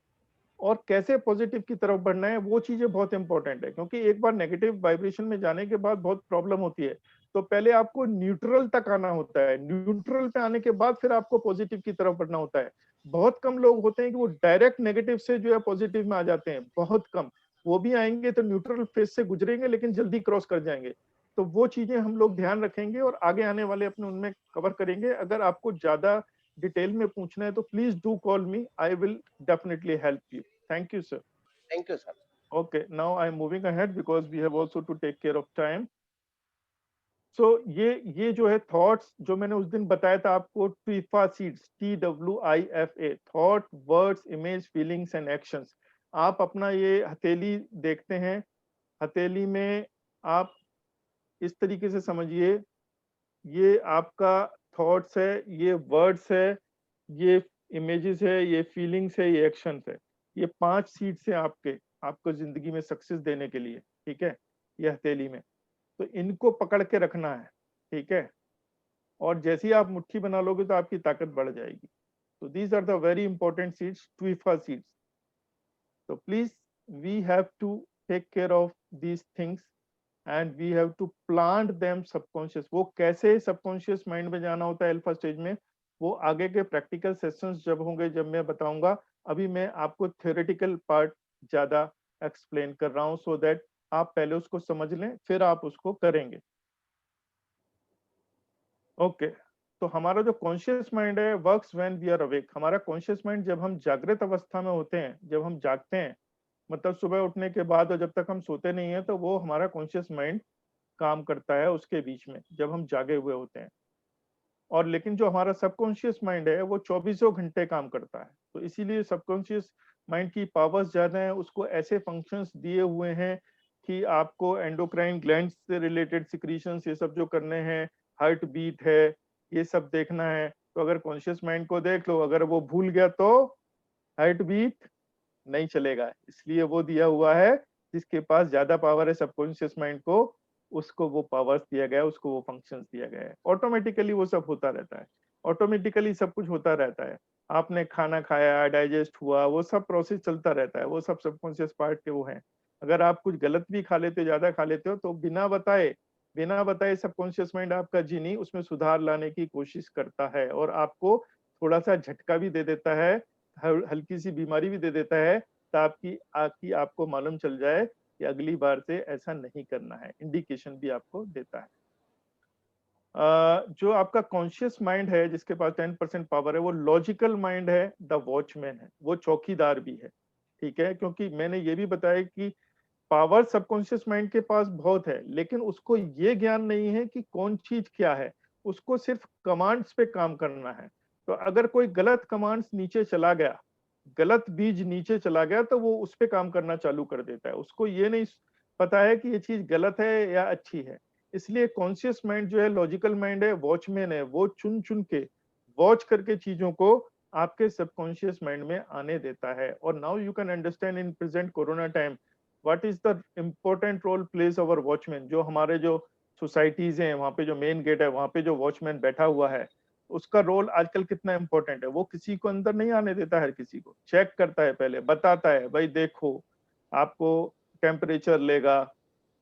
और कैसे पॉजिटिव की तरफ बढ़ना है, वो चीजें बहुत इंपॉर्टेंट है। क्योंकि एक बार नेगेटिव वाइब्रेशन में जाने के बाद बहुत प्रॉब्लम होती है, तो पहले आपको न्यूट्रल तक आना होता है, न्यूट्रल पे आने के बाद फिर आपको पॉजिटिव की तरफ बढ़ना होता है। बहुत कम लोग होते हैं कि वो डायरेक्ट नेगेटिव से जो है पॉजिटिव में आ जाते हैं, बहुत कम। वो भी आएंगे तो न्यूट्रल फेज से गुजरेंगे लेकिन जल्दी क्रॉस कर जाएंगे। तो वो चीजें हम लोग ध्यान रखेंगे और आगे आने वाले अपने उनमें कवर करेंगे। अगर आपको ज्यादा डिटेल में पूछना है तो please do call me, I will definitely help you. Thank you, sir. Thank you sir. Okay, now I'm moving ahead because we have also to take care of time. So ये जो है thoughts जो मैंने उस दिन बताया था आपको, TWIFA seeds, TWIFA, thought, words, image, feelings and actions. आप अपना ये हथेली देखते हैं, हथेली में आप इस तरीके से समझिए, ये आपका थॉट्स है, ये वर्ड्स है, ये इमेजेस है, ये फीलिंग्स है, ये एक्शंस है। ये 5 सीड्स हैं आपको जिंदगी में सक्सेस देने के लिए। ठीक है, ये हथेली में, तो इनको पकड़ के रखना है। ठीक है, और जैसे ही आप मुट्ठी बना लोगे तो आपकी ताकत बढ़ जाएगी। तो these are the very important seeds, TWIFA seeds. तो please we have to take care of these things and we have to plant them subconscious. वो कैसे सबकॉन्शियस माइंड में जाना होता है अल्फा स्टेज में, वो आगे के प्रैक्टिकल सेशंस जब होंगे जब मैं बताऊंगा। अभी मैं आपको थ्योरेटिकल पार्ट ज्यादा एक्सप्लेन कर रहा हूं, सो दैट आप पहले उसको समझ लें फिर आप उसको करेंगे। ओके, तो हमारा जो कॉन्शियस माइंड है works when we are awake. हमारा कॉन्शियस माइंड जब हम जागृत अवस्था में होते हैं, जब हम जागते हैं, मतलब सुबह उठने के बाद और जब तक हम सोते नहीं है, तो वो हमारा कॉन्शियस माइंड काम करता है उसके बीच में, जब हम जागे हुए होते हैं। और लेकिन जो हमारा सबकॉन्शियस माइंड है वो 24 घंटे काम करता है। तो इसीलिए सबकॉन्शियस माइंड की पावर्स ज्यादा है, उसको ऐसे फंक्शंस दिए हुए हैं कि आपको एंडोक्राइन ग्लैंड्स से रिलेटेड सिक्रीशंस ये सब जो करने हैं, हार्ट बीट है, ये सब देखना है। तो अगर कॉन्शियस माइंड को देख लो, अगर वो भूल गया तो हार्ट बीट नहीं चलेगा। इसलिए वो दिया हुआ है, जिसके पास ज्यादा पावर है सबकॉन्शियस माइंड को, उसको वो पावर्स दिया गया है, उसको वो फंक्शंस दिया गया है। ऑटोमेटिकली वो सब होता रहता है, ऑटोमेटिकली सब कुछ होता रहता है। आपने खाना खाया, डाइजेस्ट हुआ, वो सब प्रोसेस चलता रहता है, वो सब सबकॉन्शियस पार्ट के वो हैं। अगर आप कुछ गलत भी खा लेते हो, ज्यादा खा लेते हो, तो बिना बताए सबकॉन्शियस माइंड आपका जीनी उसमें सुधार लाने की कोशिश करता है और आपको थोड़ा सा झटका भी दे देता है, हल्की सी बीमारी भी दे देता है, ताकि आपको मालूम चल जाए कि अगली बार से ऐसा नहीं करना है। इंडिकेशन भी आपको देता है। जो आपका कॉन्शियस माइंड है जिसके पास 10% पावर है, वो लॉजिकल माइंड है, द वॉचमैन है, वो चौकीदार भी है, ठीक है। क्योंकि मैंने ये भी बताया कि पावर सबकॉन्शियस माइंड के पास बहुत है, लेकिन उसको ये ज्ञान नहीं है कि कौन चीज क्या है, उसको सिर्फ कमांड्स पे काम करना है। तो अगर कोई गलत कमांड्स नीचे चला गया, गलत बीज नीचे चला गया, तो वो उस पे काम करना चालू कर देता है, उसको ये नहीं पता है कि ये चीज गलत है या अच्छी है। इसलिए कॉन्शियस माइंड जो है, लॉजिकल माइंड है, वॉचमैन है, वो चुन चुन के वॉच करके चीजों को आपके सबकॉन्शियस माइंड में आने देता है। और now you can understand in present corona time what is the important role plays our watchman. जो हमारे जो सोसाइटीज हैं, वहां पे जो मेन गेट है, वहां पे जो वॉचमैन बैठा हुआ है, उसका रोल आजकल कितना इंपॉर्टेंट है। वो किसी को अंदर नहीं आने देता है, किसी को चेक करता है, पहले बताता है भाई देखो, आपको टेम्परेचर लेगा,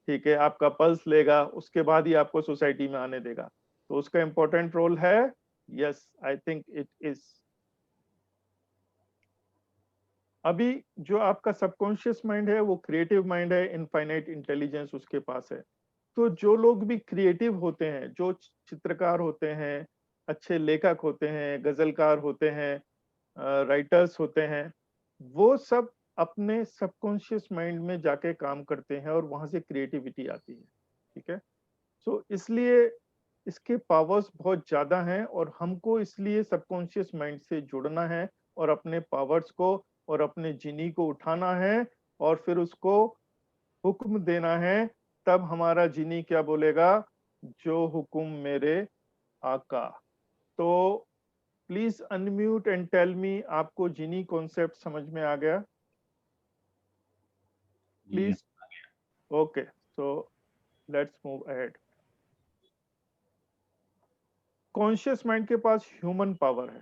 ठीक है, आपका पल्स लेगा, उसके बाद ही आपको सोसाइटी में आने देगा। तो उसका इंपॉर्टेंट रोल है। Yes, I think it is. अभी जो आपका सबकॉन्शियस माइंड है वो क्रिएटिव माइंड है, इनफाइनाइट इंटेलिजेंस उसके पास है। तो जो लोग भी क्रिएटिव होते हैं, जो चित्रकार होते हैं, अच्छे लेखक होते हैं, गजलकार होते हैं, राइटर्स होते हैं, वो सब अपने सबकॉन्शियस माइंड में जाके काम करते हैं और वहां से क्रिएटिविटी आती है, ठीक है। सो इसलिए इसके पावर्स बहुत ज्यादा हैं और हमको इसलिए सबकॉन्शियस माइंड से जुड़ना है और अपने पावर्स को और अपने जिनी को उठाना है और फिर उसको हुक्म देना है। तब हमारा जिनी क्या बोलेगा, जो हुक्म मेरे आका। तो please unmute and tell me, आपको जिनी कॉन्सेप्ट समझ में आ गया? Please. Okay, so let's move ahead. Conscious mind के पास ह्यूमन पावर है,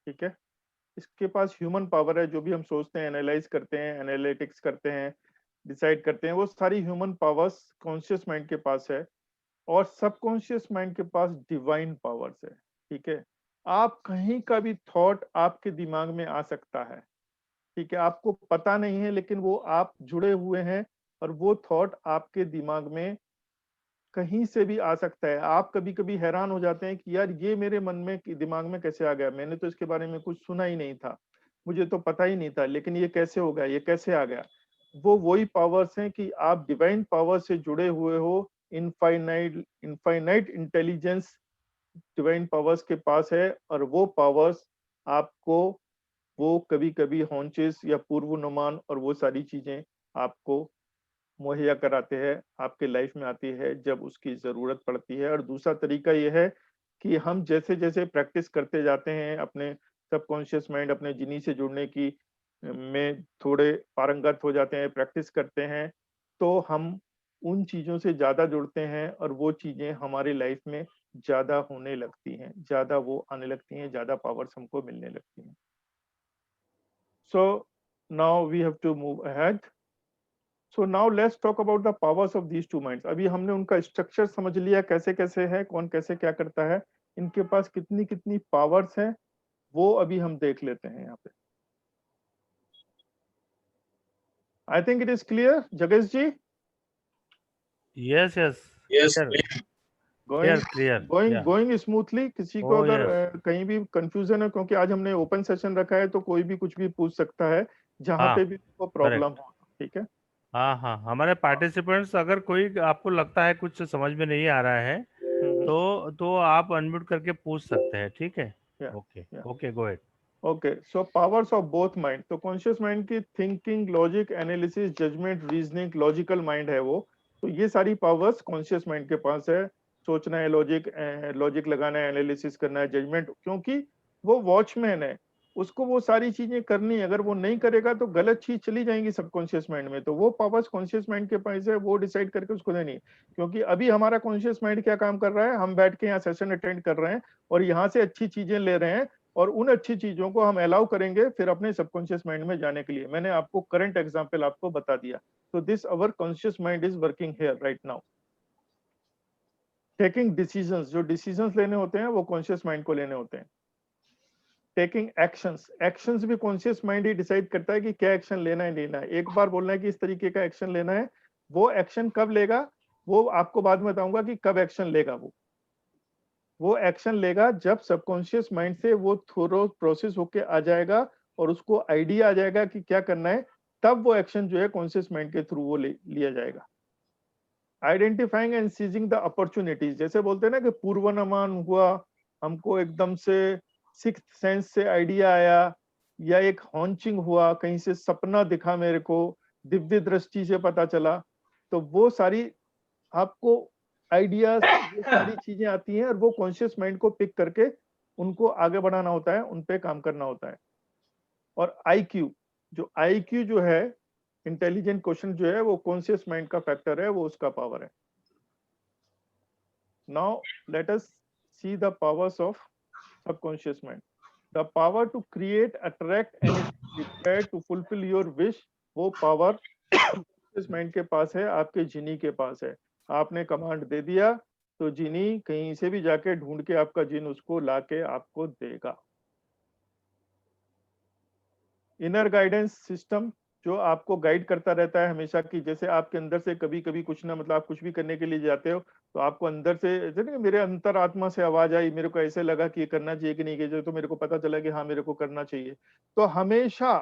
ठीक है। इसके पास ह्यूमन पावर है, जो भी हम सोचते हैं, एनालाइज करते हैं, एनालिटिक्स करते हैं, डिसाइड करते हैं, वो सारी ह्यूमन पावर्स कॉन्शियस माइंड के पास है। और सबकॉन्शियस माइंड के पास डिवाइन पावर्स है, ठीक है। आप कहीं का भी थॉट आपके दिमाग में आ सकता है, ठीक है, आपको पता नहीं है, लेकिन वो आप जुड़े हुए हैं और वो थॉट आपके दिमाग में कहीं से भी आ सकता है। आप कभी कभी हैरान हो जाते हैं कि यार ये मेरे मन में, दिमाग में कैसे आ गया, मैंने तो इसके बारे में कुछ सुना ही नहीं था, मुझे तो पता ही नहीं था, लेकिन ये कैसे हो गया, ये कैसे आ गया। वो वही पावर्स हैं कि आप डिवाइन पावर से जुड़े हुए हो। इनफाइनाइट इंटेलिजेंस डिवाइन पावर्स के पास है और वो पावर्स आपको, वो कभी कभी हॉन्चेस या पूर्वानुमान और वो सारी चीजें आपको मुहैया कराते हैं, आपके लाइफ में आती है जब उसकी जरूरत पड़ती है। और दूसरा तरीका यह है कि हम जैसे जैसे प्रैक्टिस करते जाते हैं, अपने सबकॉन्शियस माइंड, अपने जिनी से जुड़ने की में थोड़े पारंगत हो जाते हैं, प्रैक्टिस करते हैं, तो हम उन चीजों से ज्यादा जुड़ते हैं और वो चीजें हमारी लाइफ में ज्यादा होने लगती हैं, ज्यादा वो आने लगती हैं, ज्यादा पावर्स हमको मिलने लगती हैं। So now we have to move ahead. So now let's talk about the powers of these two minds. अभी हमने उनका स्ट्रक्चर समझ लिया, कैसे कैसे है, कौन कैसे क्या करता है, इनके पास कितनी कितनी पावर्स हैं, वो अभी हम देख लेते हैं यहाँ पे। I think it is clear, जगेश ji? Yes, yes. Yes, Clear, clear. Yeah. Going smoothly. किसी को Oh, अगर yes. कहीं भी कंफ्यूजन है, क्योंकि आज हमने ओपन सेशन रखा है, तो कोई भी कुछ भी पूछ सकता है जहाँ हाँ, पे भी उसको प्रॉब्लम correct. हो, ठीक है। हाँ हाँ, हमारे पार्टिसिपेंट्स, अगर कोई आपको लगता है कुछ समझ में नहीं आ रहा है, तो आप अनम्यूट करके पूछ सकते हैं, ठीक है। Okay okay, go ahead. Okay, so powers of both mind. तो कॉन्शियस माइंड की thinking, logic, analysis, judgement, reasoning, logical mind है वो। तो ये सारी पावर्स कॉन्शियस माइंड के पास है। सोचना है, लॉजिक लगाना है, एनालिसिस करना है, जजमेंट, क्योंकि वो वॉचमैन है, उसको वो सारी चीजें करनी है। अगर वो नहीं करेगा तो गलत चीज चली जाएंगी सबकॉन्शियस माइंड में, तो वो पावर्स कॉन्शियस माइंड के पास है, वो डिसाइड करके उसको देनी है। क्योंकि अभी हमारा कॉन्शियस माइंड क्या काम कर रहा है, हम बैठ के यहाँ सेशन अटेंड कर रहे हैं और यहाँ से अच्छी चीजें ले रहे हैं और उन अच्छी चीजों को हम अलाउ करेंगे फिर अपने सबकॉन्शियस माइंड में जाने के लिए। मैंने आपको करंट एग्जांपल आपको बता दिया। तो this our conscious mind is working here right now, taking decisions. जो डिसीजंस लेने होते हैं वो कॉन्शियस माइंड को लेने होते हैं। टेकिंग एक्शंस, एक्शंस भी कॉन्शियस माइंड ही डिसाइड करता है कि क्या एक्शन लेना है, लेना है। एक बार बोलना है कि इस तरीके का एक्शन लेना है, वो एक्शन कब लेगा वो आपको बाद में बताऊंगा कि कब एक्शन लेगा वो। वो एक्शन लेगा जब सबकॉन्शियस माइंड से वो थोड़ा प्रोसेस होके आ जाएगा और उसको आइडिया आ जाएगा कि क्या करना है, तब वो एक्शन जो है कॉन्शियस माइंड के थ्रू वो लिया जाएगा। Identifying and seizing the opportunities, जैसे बोलते हैं ना कि पूर्वानुमान हुआ, हमको एकदम से सिक्स्थ सेंस से आइडिया आया, या एक हॉन्चिंग हुआ, कहीं से सपना दिखा मेरे को, दिव्य दृष्टि से पता चला, तो वो सारी आपको आइडियाज, ये सारी चीजें आती हैं और वो कॉन्शियस माइंड को पिक करके उनको आगे बढ़ाना होता है, उन पे काम करना होता है। और आईक्यू, जो आईक्यू जो है, इंटेलिजेंट क्वेश्चन जो है, वो कॉन्शियस माइंड का फैक्टर है, वो उसका पावर है। Now let us see the powers of subconscious mind. The power to create, attract and prepare to fulfil your wish, वो पावर कॉन्शियस माइंड के पास है, आपके जिनी के पास है। आपने कमांड दे दिया तो जिनी कहीं से भी जाके ढूंढ के आपका जिन उसको लाके आपको देगा। इनर गाइडेंस सिस्टम, जो आपको गाइड करता रहता है हमेशा, की जैसे आपके अंदर से कभी कभी कुछ ना, मतलब आप कुछ भी करने के लिए जाते हो तो आपको अंदर से, जैसे ना मेरे अंतर आत्मा से आवाज आई, मेरे को ऐसे लगा कि ये करना चाहिए कि नहीं चाहिए, तो मेरे को पता चला कि हाँ मेरे को करना चाहिए। तो हमेशा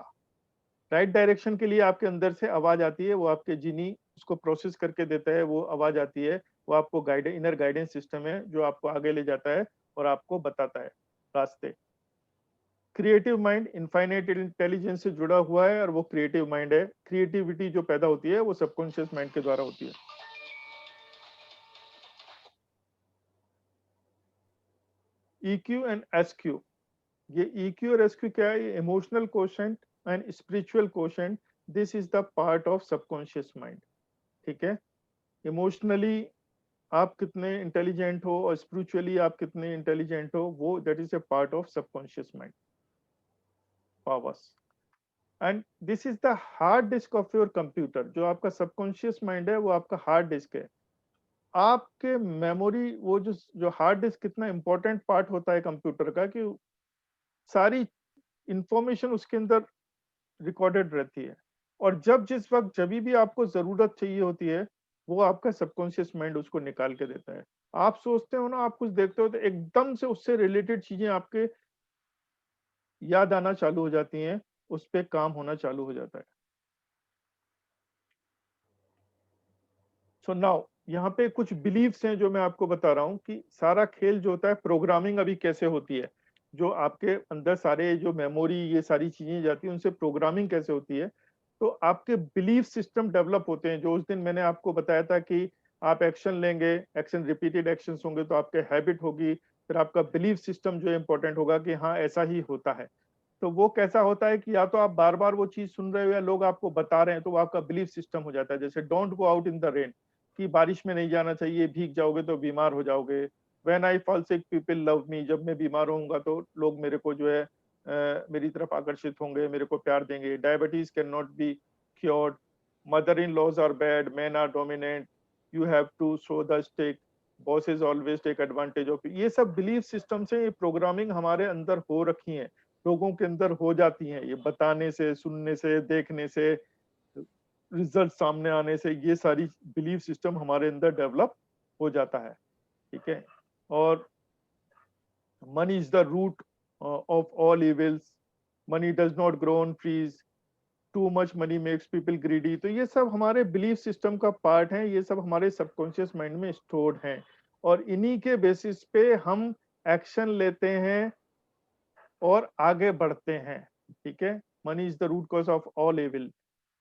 राइट डायरेक्शन के लिए आपके अंदर से आवाज आती है, वो आपके जिनी उसको प्रोसेस करके देता है, वो आवाज आती है, वो आपको गाइड, इनर गाइडेंस सिस्टम है जो आपको आगे ले जाता है और आपको बताता है रास्ते। क्रिएटिव माइंड इनफाइनाइट इंटेलिजेंस से जुड़ा हुआ है और वो क्रिएटिव माइंड है। क्रिएटिविटी जो पैदा होती है वो सबकॉन्शियस माइंड के द्वारा होती है। EQ एंड SQ, ये EQ और SQ क्या है? Emotional quotient and spiritual quotient, this is the part of subconscious mind. ठीक है, इमोशनली आप कितने इंटेलिजेंट हो और स्पिरिचुअली आप कितने इंटेलिजेंट हो, वो that is a part of subconscious mind powers. And this is the hard disk of your computer. जो आपका सबकॉन्शियस माइंड है वो आपका हार्ड डिस्क है, आपके मेमोरी, वो जो हार्ड डिस्क कितना इंपॉर्टेंट पार्ट होता है कंप्यूटर का, कि सारी इंफॉर्मेशन उसके अंदर रिकॉर्डेड रहती है, और जब जिस वक्त जब भी आपको जरूरत चाहिए होती है, वो आपका सबकॉन्शियस माइंड उसको निकाल के देता है। आप सोचते हो ना, आप कुछ देखते हो तो एकदम से उससे रिलेटेड चीजें आपके याद आना चालू हो जाती हैं, उस पे काम होना चालू हो जाता है। सो नाउ यहाँ पे कुछ बिलीव्स हैं जो मैं आपको बता रहा हूँ कि सारा खेल जो होता है, प्रोग्रामिंग अभी कैसे होती है, जो आपके अंदर सारे जो मेमोरी ये सारी चीजें जाती हैं, उनसे प्रोग्रामिंग कैसे होती है। तो आपके बिलीफ सिस्टम डेवलप होते हैं, जो उस दिन मैंने आपको बताया था कि आप एक्शन लेंगे, एक्शन रिपीटेड एक्शंस होंगे तो आपके हैबिट होगी, फिर आपका बिलीफ सिस्टम जो इंपॉर्टेंट होगा कि हाँ ऐसा ही होता है। तो वो कैसा होता है कि या तो आप बार बार वो चीज सुन रहे हो या लोग आपको बता रहे हैं, तो वो आपका बिलीफ सिस्टम हो जाता है। जैसे don't go out in the rain, कि बारिश में नहीं जाना चाहिए, भीग जाओगे तो बीमार हो जाओगे। When I fall sick people love me, जब मैं बीमार होऊंगा तो लोग मेरे को जो है मेरी तरफ आकर्षित होंगे, मेरे को प्यार देंगे। Diabetes can not be cured, mother in laws are bad, man are dominant, you have to show the stick, bosses always take advantage of. ये सब बिलीफ सिस्टम से, ये प्रोग्रामिंग हमारे अंदर हो रखी है, लोगों के अंदर हो जाती हैं, ये बताने से, सुनने से, देखने से, रिजल्ट सामने आने से, ये सारी बिलीफ सिस्टम हमारे अंदर डेवलप हो जाता है। ठीक है, और money is the root of all evils, money does not grow on trees, too much money makes people greedy. तो ये सब हमारे बिलीफ सिस्टम का पार्ट है, ये सब हमारे सबकॉन्शियस माइंड में स्टोर्ड हैं, और इन्हीं के बेसिस पे हम एक्शन लेते हैं और आगे बढ़ते हैं। ठीक है, money is the root cause of all evil.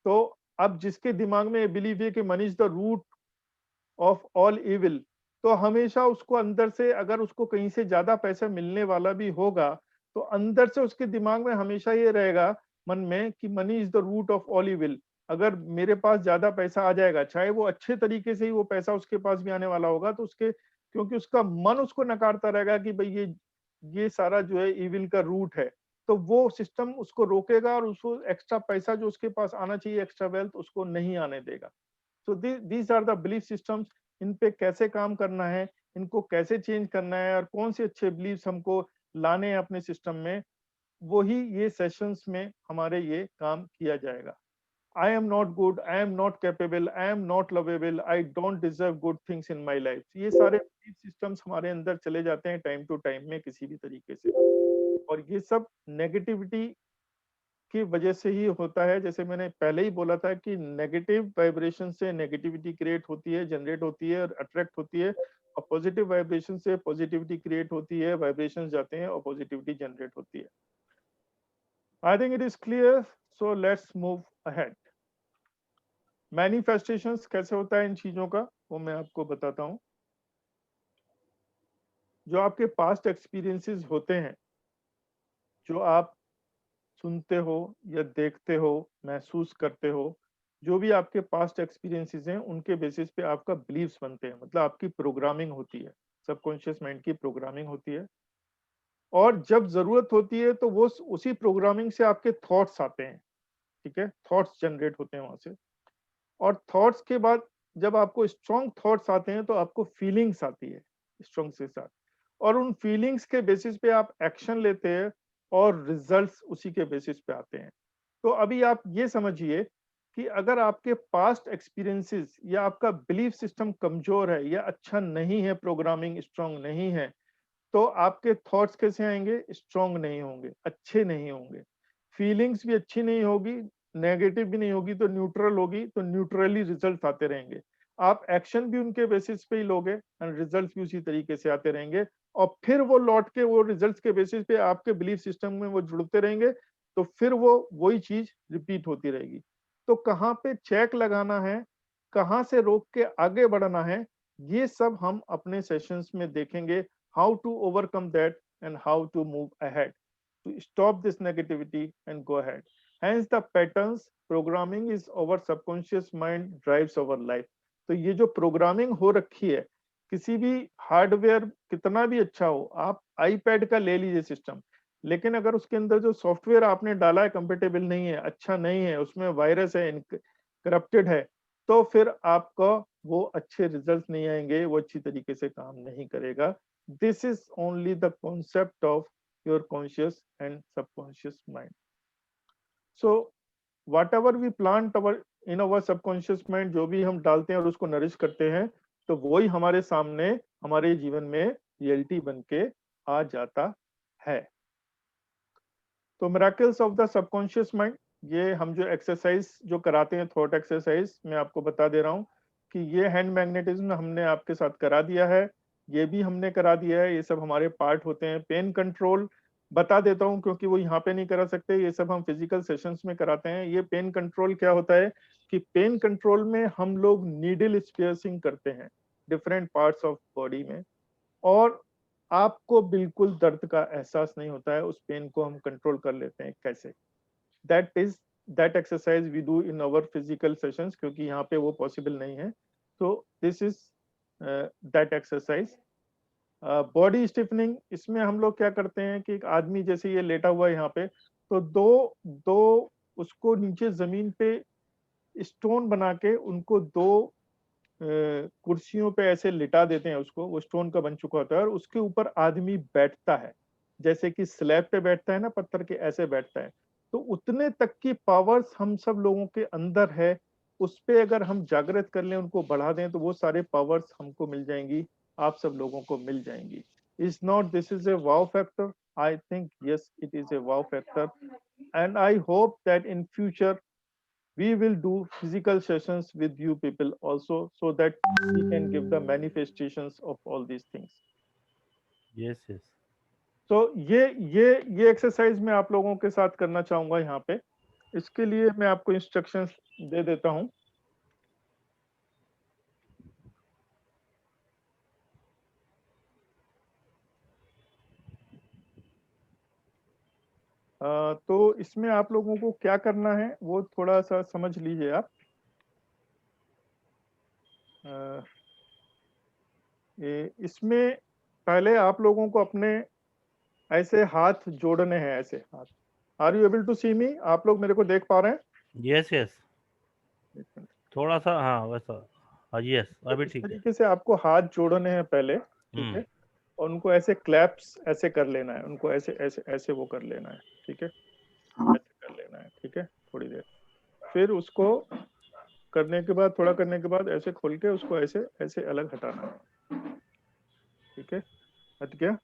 तो अब जिसके दिमाग में बिलीव है कि money is the root of all evil, तो हमेशा उसको अंदर से, अगर उसको कहीं से ज्यादा पैसा मिलने वाला भी होगा, तो अंदर से उसके दिमाग में हमेशा ये रहेगा मन में कि money is the root of all evil. अगर मेरे पास ज्यादा पैसा आ जाएगा, चाहे वो अच्छे तरीके से ही वो पैसा उसके पास भी आने वाला होगा, तो उसके, क्योंकि उसका मन उसको नकारता रहेगा कि भाई ये सारा जो है इविल का रूट है, तो वो सिस्टम उसको रोकेगा और उसको एक्स्ट्रा पैसा जो उसके पास आना चाहिए, एक्स्ट्रा वेल्थ, उसको नहीं आने देगा। So these are the belief systems. इन पे कैसे काम करना है, इनको कैसे चेंज करना है, और कौन से अच्छे बिलीव्स हमको लाने हैं अपने सिस्टम में, वही ये सेशंस में हमारे ये काम किया जाएगा। I am not good, I am not capable, I am not lovable, I don't deserve good things in my life. ये सारे belief systems हमारे अंदर चले जाते हैं टाइम टू टाइम में किसी भी तरीके से, और ये सब नेगेटिविटी की वजह से ही होता है। जैसे मैंने पहले ही बोला था कि नेगेटिव वाइब्रेशन से नेगेटिविटी क्रिएट होती है, जनरेट होती है और अट्रैक्ट होती है, और पॉजिटिव वाइब्रेशन से पॉजिटिविटी क्रिएट होती है, वाइब्रेशंस जाते हैं और पॉजिटिविटी जनरेट होती है। I think it is clear, so let's move ahead. Manifestations कैसे होता है इन चीजों का, वो मैं आपको बताता हूं। जो आपके पास्ट एक्सपीरियंसेस होते हैं, जो आप सुनते हो या देखते हो, महसूस करते हो, जो भी आपके पास्ट एक्सपीरियंसेस हैं, उनके बेसिस पे आपका बिलीव्स बनते हैं, मतलब आपकी प्रोग्रामिंग होती है, सबकॉन्शियस माइंड की प्रोग्रामिंग होती है। और जब जरूरत होती है तो वो उसी प्रोग्रामिंग से आपके थॉट्स आते हैं, ठीक है, थॉट्स जनरेट होते हैं वहां से। और थॉट्स के बाद जब आपको स्ट्रॉन्ग थॉट्स आते हैं तो आपको फीलिंग्स आती है स्ट्रॉन्ग के साथ, और उन फीलिंग्स के बेसिस पे आप एक्शन लेते हैं और रिजल्ट्स उसी के बेसिस पे आते हैं। तो अभी आप ये समझिए कि अगर आपके पास्ट एक्सपीरियंसेस या आपका बिलीफ सिस्टम कमजोर है या अच्छा नहीं है, प्रोग्रामिंग स्ट्रॉन्ग नहीं है, तो आपके थॉट्स कैसे आएंगे, स्ट्रॉन्ग नहीं होंगे, अच्छे नहीं होंगे, फीलिंग्स भी अच्छी नहीं होगी, नेगेटिव भी नहीं होगी, तो न्यूट्रल होगी, तो न्यूट्रली रिजल्ट आते रहेंगे। आप एक्शन भी उनके बेसिस पे ही लोगे एंड रिजल्ट भी उसी तरीके से आते रहेंगे, और फिर वो लौट के वो रिजल्ट्स के बेसिस पे आपके बिलीफ सिस्टम में वो जुड़ते रहेंगे, तो फिर वो वही चीज रिपीट होती रहेगी। तो कहाँ पे चेक लगाना है, कहाँ से रोक के आगे बढ़ना है, ये सब हम अपने सेशंस में देखेंगे, how to overcome that and how to move ahead to stop this negativity and go ahead. Hence the patterns programming is our subconscious mind drives our life. तो ये जो प्रोग्रामिंग हो रखी है, किसी भी हार्डवेयर कितना भी अच्छा हो, आप आईपैड का ले लीजिए सिस्टम, लेकिन अगर उसके अंदर जो सॉफ्टवेयर आपने डाला है कंपेटेबल नहीं है, अच्छा नहीं है, उसमें वायरस है, करप्टेड है, तो फिर आपका वो अच्छे रिजल्ट नहीं आएंगे, वो अच्छी तरीके से काम नहीं करेगा। This is only the concept of your conscious and subconscious mind. So whatever we plant in our subconscious mind, जो भी हम डालते हैं और उसको नरिश करते हैं, तो वही हमारे सामने हमारे जीवन में रियलिटी बन के आ जाता है। तो miracles of the subconscious mind, ये हम जो एक्सरसाइज जो कराते हैं, थॉट एक्सरसाइज, मैं आपको बता दे रहा हूँ कि ये हैंड मैग्नेटिज्म हमने आपके साथ करा दिया है, ये भी हमने करा दिया है, ये सब हमारे पार्ट होते हैं। पेन कंट्रोल बता देता हूँ क्योंकि वो यहाँ पे नहीं करा सकते, ये सब हम फिजिकल सेशंस में कराते हैं। ये पेन कंट्रोल क्या होता है कि पेन कंट्रोल में हम लोग नीडल स्पियर्सिंग करते हैं डिफरेंट पार्ट्स ऑफ बॉडी में, और आपको बिल्कुल दर्द का एहसास नहीं होता है, उस पेन को हम कंट्रोल कर लेते हैं। कैसे? That exercise we do in our physical sessions, क्योंकि यहाँ पे वो पॉसिबल नहीं है। तो this is that exercise. Body stiffening, इसमें हम लोग क्या करते हैं कि एक आदमी जैसे ये लेटा हुआ है यहाँ पे, तो दो उसको नीचे जमीन पे स्टोन बना के उनको दो कुर्सियों पे ऐसे लिटा देते हैं उसको, वो स्टोन का बन चुका होता है, और उसके ऊपर आदमी बैठता है, जैसे कि स्लैब पे बैठता है ना पत्थर के, ऐसे बैठता है। तो उतने तक की पावर्स हम सब लोगों के अंदर है, उस पे अगर हम जागृत कर लें, उनको बढ़ा दें, तो वो सारे पावर्स हमको मिल जाएंगी, आप सब लोगों को मिल जाएंगी। Is not this is A wow factor? I think yes, it is a wow factor, and I hope that in future we will do physical sessions with you people also, so that we can give the manifestations of all these things. yes. तो ये exercise मैं आप लोगों के साथ करना चाहूंगा यहाँ पे। इसके लिए मैं आपको इंस्ट्रक्शंस दे देता हूँ। तो इसमें आप लोगों को क्या करना है वो थोड़ा सा समझ लीजिए आप। इसमें पहले आप लोगों को अपने ऐसे हाथ जोड़ने हैं, ऐसे हाथ। आर यू एबल टू सी मी? आप लोग मेरे को देख पा रहे हैं? यस थोड़ा सा, हाँ वैसा, हाँ यस, अभी ठीक है। तरीके से आपको हाथ जोड़ने हैं पहले, ठीक है, और उनको ऐसे क्लैप्स ऐसे कर लेना है, उनको ऐसे ऐसे ऐसे वो कर लेना है, ठीक है, ऐसे कर लेना है, ठीक है, थोड़ी देर। फिर उसको करने के बाद, थोड़ा करने के बाद ऐसे खोल के उसको ऐसे ऐसे अलग हटाना है। ठीक है, हट गया।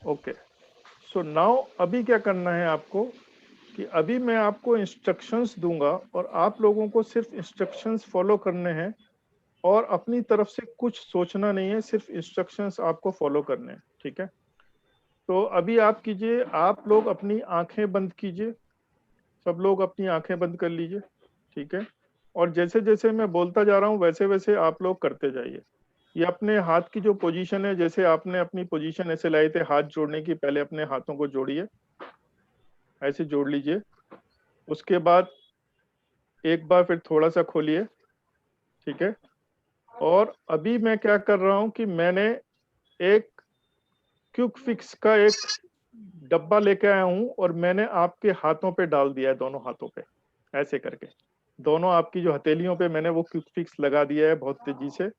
ओके, सो नाउ अभी क्या करना है आपको कि अभी मैं आपको इंस्ट्रक्शंस दूंगा और आप लोगों को सिर्फ इंस्ट्रक्शंस फॉलो करने हैं और अपनी तरफ से कुछ सोचना नहीं है, सिर्फ इंस्ट्रक्शंस आपको फॉलो करने हैं। ठीक है, तो अभी आप कीजिए, आप लोग अपनी आंखें बंद कीजिए, सब लोग अपनी आंखें बंद कर लीजिए। ठीक है, और जैसे जैसे मैं बोलता जा रहा हूँ वैसे वैसे आप लोग करते जाइए। ये अपने हाथ की जो पोजीशन है, जैसे आपने अपनी पोजीशन ऐसे लाए थे हाथ जोड़ने की, पहले अपने हाथों को जोड़िए, ऐसे जोड़ लीजिए। उसके बाद एक बार फिर थोड़ा सा खोलिए। ठीक है, और अभी मैं क्या कर रहा हूं कि मैंने एक क्विक फिक्स का एक डब्बा लेके आया हूं और मैंने आपके हाथों पे डाल दिया है, दोनों हाथों पे ऐसे करके, दोनों आपकी जो हथेलियों पे मैंने वो क्विक फिक्स लगा दिया है बहुत तेजी से,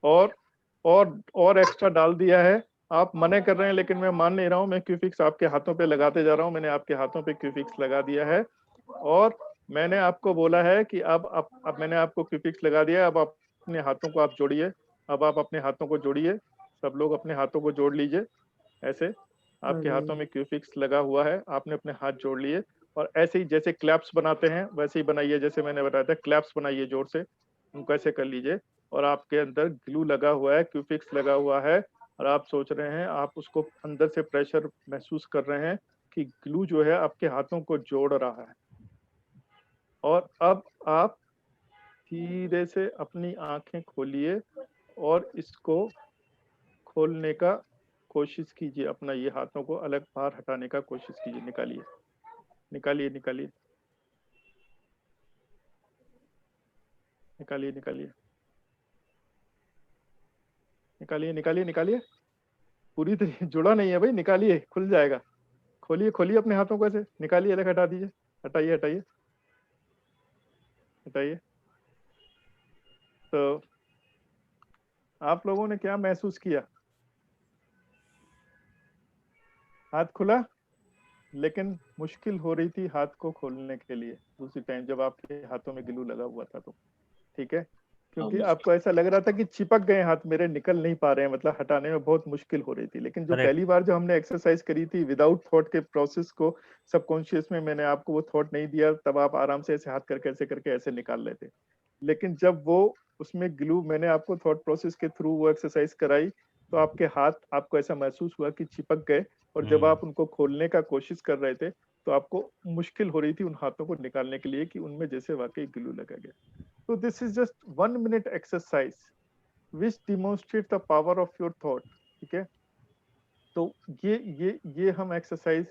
और एक्स्ट्रा डाल दिया है। आप मना कर रहे हैं लेकिन मैं मान नहीं रहा हूं, मैं क्विक फिक्स आपके हाथों पे लगाते जा रहा हूं। मैंने आपके हाथों पे क्विक फिक्स लगा दिया है और मैंने आपको बोला है कि अब मैंने आपको क्विक फिक्स लगा दिया है, अब आप अपने हाथों को आप जोड़िए। अब आप अपने हाथों को जोड़िए, सब लोग अपने हाथों को जोड़ लीजिए ऐसे। आपके हाथों में क्यू फिक्स लगा हुआ है, आपने अपने हाथ जोड़ लिए और ऐसे ही जैसे क्लैप्स बनाते हैं वैसे ही बनाइए, जैसे मैंने बताया था क्लैप्स बनाइए जोर से, उनको ऐसे कर लीजिए। और आपके अंदर ग्लू लगा हुआ है, क्यू फिक्स लगा हुआ है और आप सोच रहे हैं, आप उसको अंदर से प्रेशर महसूस कर रहे हैं कि ग्लू जो है आपके हाथों को जोड़ रहा है। और अब आप धीरे से अपनी आंखें खोलिए और इसको खोलने का कोशिश कीजिए, अपना ये हाथों को अलग बाहर हटाने का कोशिश कीजिए। निकालिए निकालिए निकालिए निकालिए निकालिए निकालिए निकालिए निकालिए, पूरी तरह जुड़ा नहीं है भाई, निकालिए, खुल जाएगा। खोलिए खोलिए अपने हाथों को ऐसे, निकालिए, अलग हटा दीजिए, हटाइए हटाइए हटाइए। तो आप लोगों ने क्या महसूस किया? हाथ खुला, लेकिन मुश्किल हो रही थी हाथ को खोलने के लिए दूसरी टाइम जब आपके हाथों में ग्लू लगा हुआ था तो। ठीक है, क्योंकि आपको ऐसा लग रहा था कि चिपक गए हाथ मेरे, निकल नहीं पा रहे हैं, मतलब हटाने में बहुत मुश्किल हो रही थी। लेकिन जो Correct. पहली बार जो हमने एक्सरसाइज करी थी विदाउट थॉट के प्रोसेस को, सबकॉन्शियस में मैंने आपको वो थॉट नहीं दिया, तब आप आराम से ऐसे हाथ करके ऐसे निकाल लेते। लेकिन जब वो उसमें ग्लू मैंने आपको थॉट प्रोसेस के थ्रू वो एक्सरसाइज कराई तो आपके हाथ, आपको ऐसा महसूस हुआ कि चिपक गए, और जब आप उनको खोलने का कोशिश कर रहे थे तो आपको मुश्किल हो रही थी उन हाथों को निकालने के लिए कि उनमें जैसे वाकई ग्लू लगा गया। तो this is just 1 minute exercise which demonstrate the power of your thought. ठीक है, तो ये हम एक्सरसाइज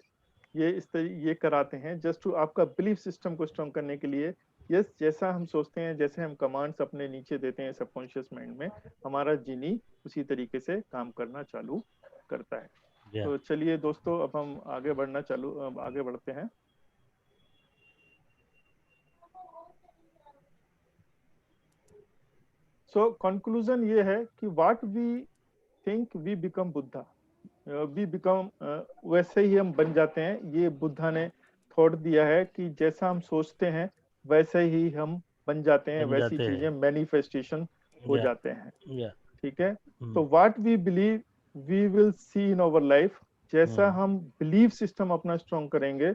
ये कराते हैं जस्ट टू आपका बिलीफ सिस्टम को स्ट्रॉन्ग करने के लिए। यस, जैसा हम सोचते हैं, जैसे हम कमांड्स अपने नीचे देते हैं सबकॉन्शियस माइंड में, हमारा जीनी उसी तरीके से काम करना चालू करता है। तो चलिए दोस्तों, अब हम आगे बढ़ते हैं। सो कंक्लूजन ये है कि what we think we become Buddha, we become, वैसे ही हम बन जाते हैं। ये बुद्धा ने थॉट दिया है कि जैसा हम सोचते हैं वैसे ही हम बन जाते हैं, वैसी चीजें मैनिफेस्टेशन हो जाते हैं। ठीक है, तो what we believe we will see in our life. जैसा हम बिलीव सिस्टम अपना स्ट्रॉन्ग करेंगे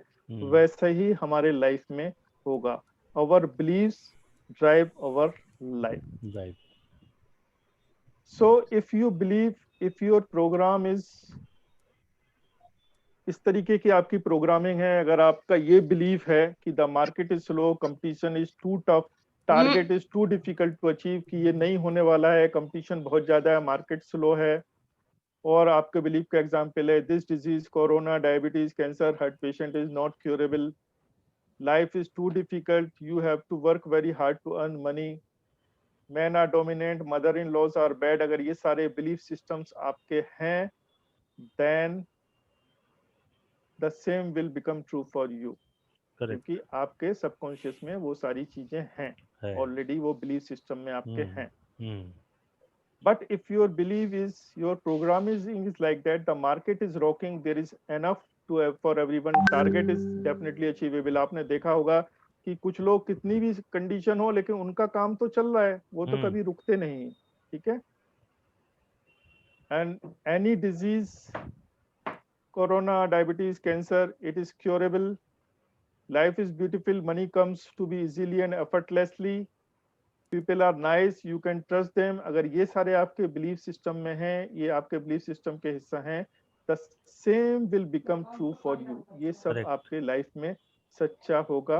वैसा ही हमारे लाइफ में होगा। Our beliefs drive our life. So if you believe, if your program is, इस तरीके की आपकी प्रोग्रामिंग है, अगर आपका ये बिलीफ है कि the market is slow, competition is too tough, target is too difficult to achieve, कि ये नहीं होने वाला है, कंपटीशन बहुत ज्यादा है, मार्केट स्लो है, और आपके बिलीफ का एग्जाम्पल है this disease, corona, diabetes, cancer, heart patient is not curable, life is too difficult, you have to work very hard to earn money, man are dominant, mother in laws are bad, अगर ये सारे belief systems आपके हैं, then the same will become true for you. क्योंकि आपके subconscious में वो सारी चीजें हैं ऑलरेडी, वो बिलीफ सिस्टम में आपके हैं। But if your believe is, your program is like that, the market is rocking, there is enough to for everyone, target is definitely achievable. आपने देखा होगा कि कुछ लोग कितनी भी कंडीशन हो लेकिन उनका काम तो चल रहा है, वो तो कभी रुकते नहीं, ठीक है। And any disease, corona, diabetes, cancer, it is curable. Life is beautiful, money comes to be easily and effortlessly. People are nice, you can trust them. अगर ये सारे आपके बिलीफ सिस्टम में हैं, ये आपके बिलीफ सिस्टम के हिस्सा हैं, the same will become true for you. ये सब Correct. आपके लाइफ में सच्चा होगा.